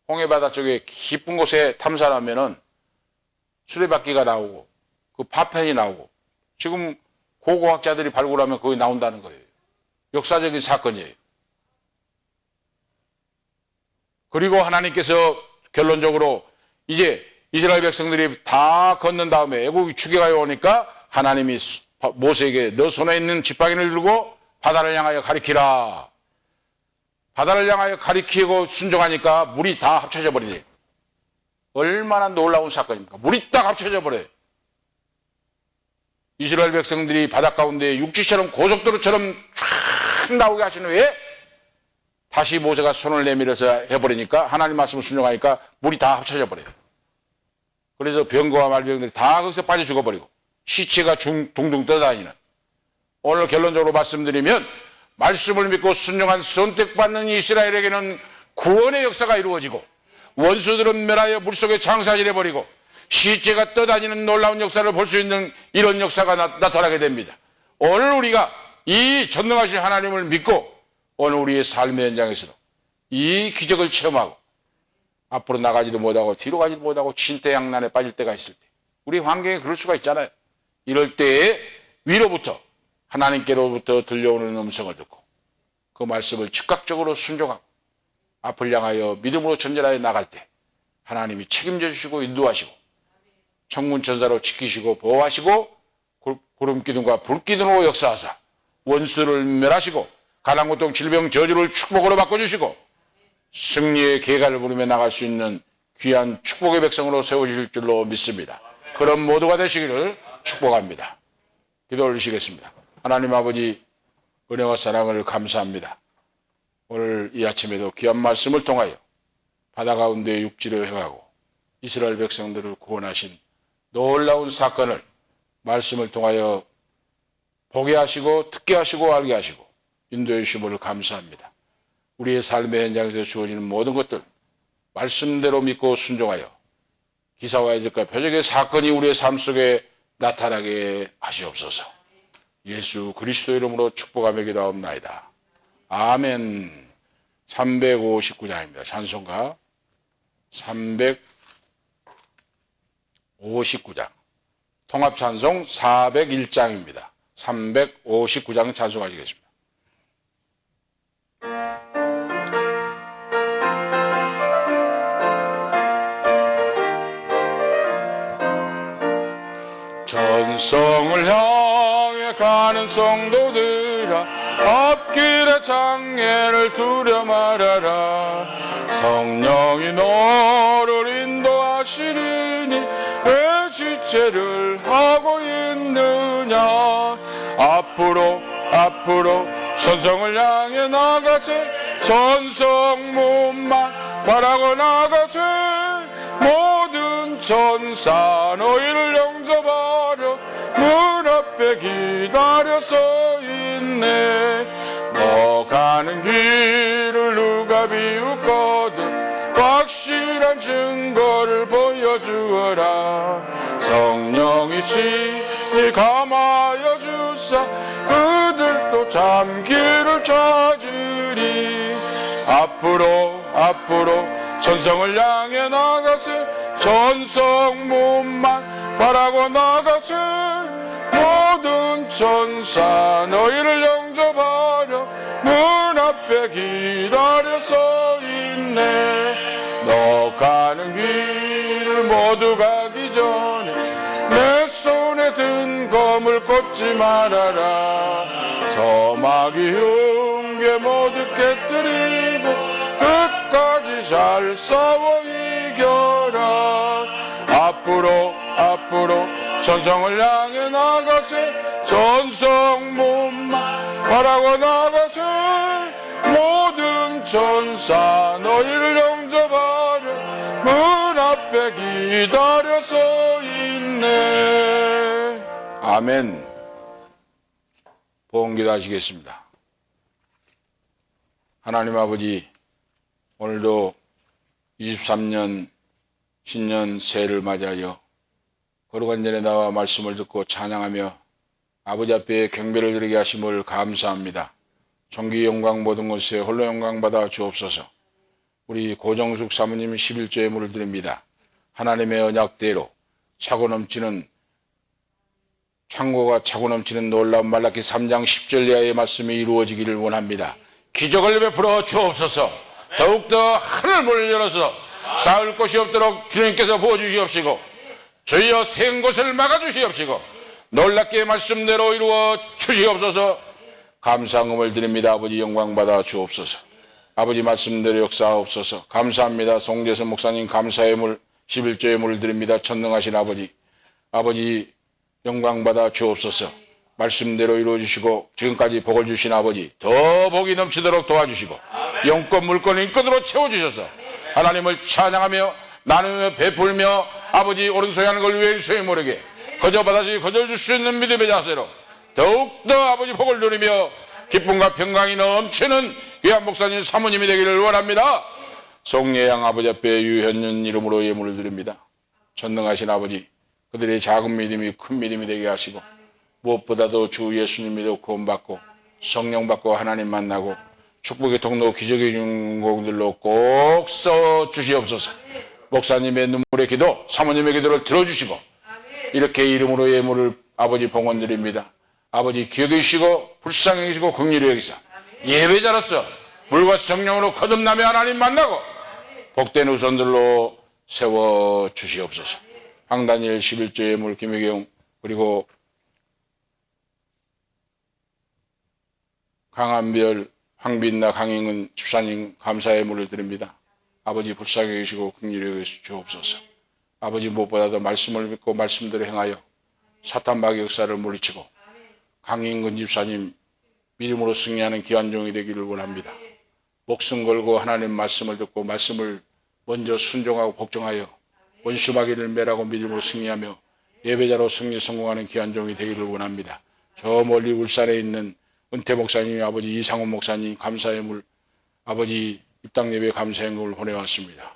홍해바다 쪽에 깊은 곳에 탐사를 하면은 수레바퀴가 나오고 그 파편이 나오고 지금 고고학자들이 발굴하면 거기 나온다는 거예요. 역사적인 사건이에요. 그리고 하나님께서 결론적으로 이제 이스라엘 백성들이 다 건넌 다음에 애국이 추격하여 오니까 하나님이 모세에게 너 손에 있는 지팡이를 들고 바다를 향하여 가리키라. 바다를 향하여 가리키고 순종하니까 물이 다 합쳐져 버리네. 얼마나 놀라운 사건입니까? 물이 딱 합쳐져 버려요. 이스라엘 백성들이 바다 가운데 육지처럼 고속도로처럼 쫙 나오게 하신 후에 다시 모세가 손을 내밀어서 해버리니까 하나님 말씀을 순종하니까 물이 다 합쳐져 버려요. 그래서 병거와 말병들이 다 거기서 빠져 죽어버리고 시체가 둥둥 떠다니는. 오늘 결론적으로 말씀드리면 말씀을 믿고 순종한 선택받는 이스라엘에게는 구원의 역사가 이루어지고 원수들은 멸하여 물속에 장사질해버리고 시체가 떠다니는 놀라운 역사를 볼 수 있는 이런 역사가 나타나게 됩니다. 오늘 우리가 이 전능하신 하나님을 믿고 오늘 우리의 삶의 현장에서도 이 기적을 체험하고 앞으로 나가지도 못하고 뒤로 가지도 못하고 진퇴양난에 빠질 때가 있을 때 우리 환경에 그럴 수가 있잖아요. 이럴 때에 위로부터 하나님께로부터 들려오는 음성을 듣고 그 말씀을 즉각적으로 순종하고 앞을 향하여 믿음으로 전진하여 나갈 때 하나님이 책임져 주시고 인도하시고 천군 천사로 지키시고 보호하시고 구름기둥과 불기둥으로 역사하사 원수를 멸하시고 가난 고통 질병 저주를 축복으로 바꿔주시고 승리의 계가를 부르며 나갈 수 있는 귀한 축복의 백성으로 세워주실 줄로 믿습니다. 그런 모두가 되시기를 축복합니다. 기도 올리시겠습니다. 하나님 아버지 은혜와 사랑을 감사합니다. 오늘 이 아침에도 귀한 말씀을 통하여 바다 가운데 육지를 행하고 이스라엘 백성들을 구원하신 놀라운 사건을 말씀을 통하여 보게 하시고 듣게 하시고 알게 하시고 인도해 주심을 감사합니다. 우리의 삶의 현장에서 주어지는 모든 것들 말씀대로 믿고 순종하여 기사와 예적과 표적의 사건이 우리의 삶 속에 나타나게 하시옵소서. 예수 그리스도 이름으로 축복하며 기도하옵나이다. 아멘. 359장입니다. 찬송가 359장. 통합찬송 401장입니다. 359장 찬송하시겠습니다. 전성을 향해 가는 성도들아 앞길의 장애를 두려 말아라. 성령이 너를 인도하시리니 왜 지체를 하고 있느냐. 앞으로 전성을 향해 나가세. 전성문만 바라고 나가세. 모든 천사 너희를 영접하려 문 앞에 기다려 서 있네. 너 가는 길을 누가 비웃거든 확실한 증거를 보여주어라. 성령이 친히 감하여 주사 그들도 잠길을 찾으리. 앞으로 전성을 향해 나가세. 전성문만 바라고 나가세. 모든 천사 너희를 영접하려 문 앞에 기다려 서 있네. 너 가는 길을 모두 가기 전에 내 손에 든 검을 꽂지 말아라. 저마귀 흉계 모두 깨뜨리고 끝까지 잘 싸워 이겨라. 앞으로 전성을 향해 나가세. 전성문만 바라고 나가세. 모든 천사 너희를 영접하려 문 앞에 기다려 서 있네. 아멘. 보험기도 하시겠습니다. 하나님 아버지, 오늘도 23년 신년 새해를 맞이하여 거룩한 전에 나와 말씀을 듣고 찬양하며 아버지 앞에 경배를 드리게 하심을 감사합니다. 존귀 영광 모든 것에 홀로 영광 받아 주옵소서. 우리 고정숙 사모님 11조의 물을 드립니다. 하나님의 언약대로 창고가 차고 넘치는 놀라운 말라기 3장 10절 이하의 말씀이 이루어지기를 원합니다. 기적을 베풀어 주옵소서. 더욱더 하늘문을 열어서 쌓을 곳이 없도록 주님께서 부어주시옵시고 주여 센 곳을 막아주시옵시고 놀랍게 말씀대로 이루어 주시옵소서. 감사함을 드립니다. 아버지 영광받아 주옵소서. 아버지 말씀대로 역사하옵소서. 감사합니다. 송재선 목사님 감사의 물 11조의 물을 드립니다. 전능하신 아버지 영광받아 주옵소서. 말씀대로 이루어주시고 지금까지 복을 주신 아버지 더 복이 넘치도록 도와주시고 영권 물권 인권으로 채워주셔서 하나님을 찬양하며 나누며 베풀며 아버지 오른손에 하는 걸 왼손에 모르게 거저받아서 거저줄 수 있는 믿음의 자세로 더욱더 아버지 복을 누리며 기쁨과 평강이 넘치는 귀한 목사님 사모님이 되기를 원합니다. 송예양 아버지 앞에 유현년 이름으로 예물을 드립니다. 전능하신 아버지 그들의 작은 믿음이 큰 믿음이 되게 하시고 무엇보다도 주 예수님 믿어 구원받고 성령 받고 하나님 만나고 축복의 통로 기적의 중공들로 꼭 써주시옵소서. 목사님의 눈물의 기도 사모님의 기도를 들어주시고 이렇게 이름으로 예물을 아버지 봉헌드립니다. 아버지 기억해 주시고 불쌍히 계시고 긍휼히 여기사 예배자로서 물과 성령으로 거듭나며 하나님 만나고 복된 후손들로 세워주시옵소서. 황다니엘 11조의 물 김혜경 그리고 강한별 황빈나 강행은 집사님 감사의 물을 드립니다. 아버지 불쌍히 계시고 긍휼히 여기시옵소서. 아버지 무엇보다도 말씀을 믿고 말씀대로 행하여 사탄 마귀 역사를 물리치고 강인근 집사님 믿음으로 승리하는 귀한 종이 되기를 원합니다. 목숨 걸고 하나님 말씀을 듣고 말씀을 먼저 순종하고 복종하여 원수 마귀를 멸하고 믿음으로 승리하며 예배자로 승리 성공하는 귀한 종이 되기를 원합니다. 저 멀리 울산에 있는 은퇴 목사님 아버지 이상훈 목사님 감사의 물 아버지 입당 예배 감사의 물을 보내왔습니다.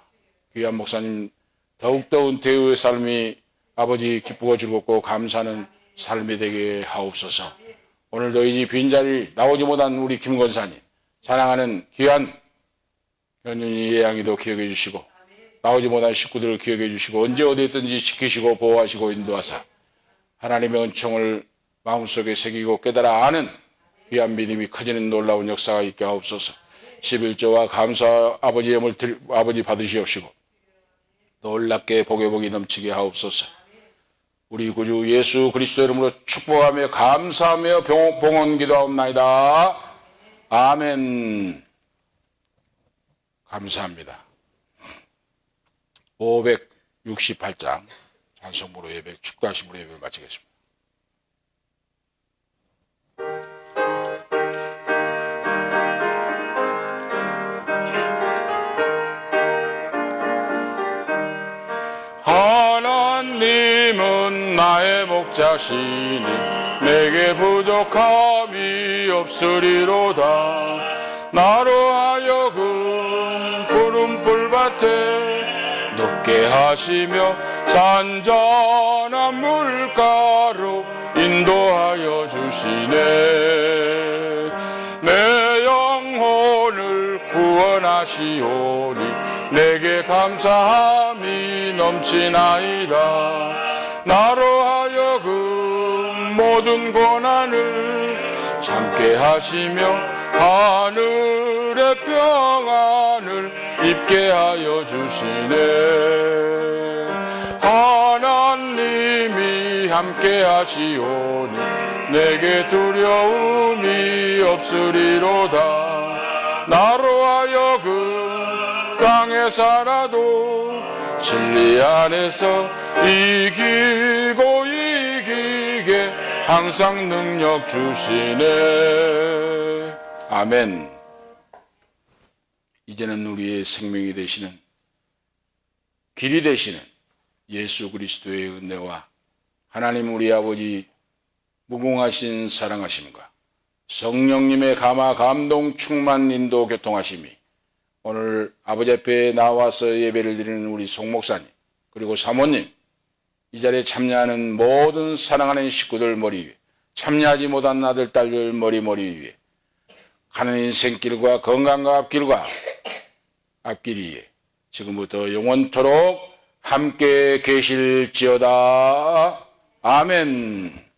귀한 목사님 더욱더 은퇴 후의 삶이 아버지 기쁘고 즐겁고 감사하는 삶이 되게 하옵소서. 오늘도 이 집 빈자리 나오지 못한 우리 김권사님 사랑하는 귀한 현윤이 예양이도 기억해 주시고 나오지 못한 식구들을 기억해 주시고 언제 어디 있든지 지키시고 보호하시고 인도하사 하나님의 은총을 마음속에 새기고 깨달아 아는 귀한 믿음이 커지는 놀라운 역사가 있게 하옵소서. 11조와 감사 아버지의 힘을 아버지 받으시옵시고 놀랍게 복의 복이 넘치게 하옵소서. 우리 구주 예수 그리스도 이름으로 축복하며 감사하며 봉헌 기도하옵나이다. 아멘. 감사합니다. 568장 찬송부로 예배 축도하심으로 예배를 마치겠습니다. 하나님은 나의 목자시니 내게 부족함이 없으리로다. 나로 하여금 푸른 풀밭에 눕게 하시며 잔잔한 물가로 인도하여 주시네. 내 영혼을 구원하시오니 내게 감사함이 넘치나이다. 나로 하여금 모든 고난을 참게 하시며 하늘의 평안을 입게 하여 주시네. 하나님이 함께 하시오니 내게 두려움이 없으리로다. 나로 하여금 땅에 살아도 진리 안에서 이기고 이기게 항상 능력 주시네. 아멘. 이제는 우리의 생명이 되시는 길이 되시는 예수 그리스도의 은혜와 하나님 우리 아버지 무궁하신 사랑하심과 성령님의 감화 감동 충만 인도 교통하심이 오늘 아버지 앞에 나와서 예배를 드리는 우리 송 목사님 그리고 사모님 이 자리에 참여하는 모든 사랑하는 식구들 머리 위에 참여하지 못한 아들 딸들 머리 위에 가는 인생길과 건강과 앞길과 앞길이에 지금부터 영원토록 함께 계실지어다. 아멘.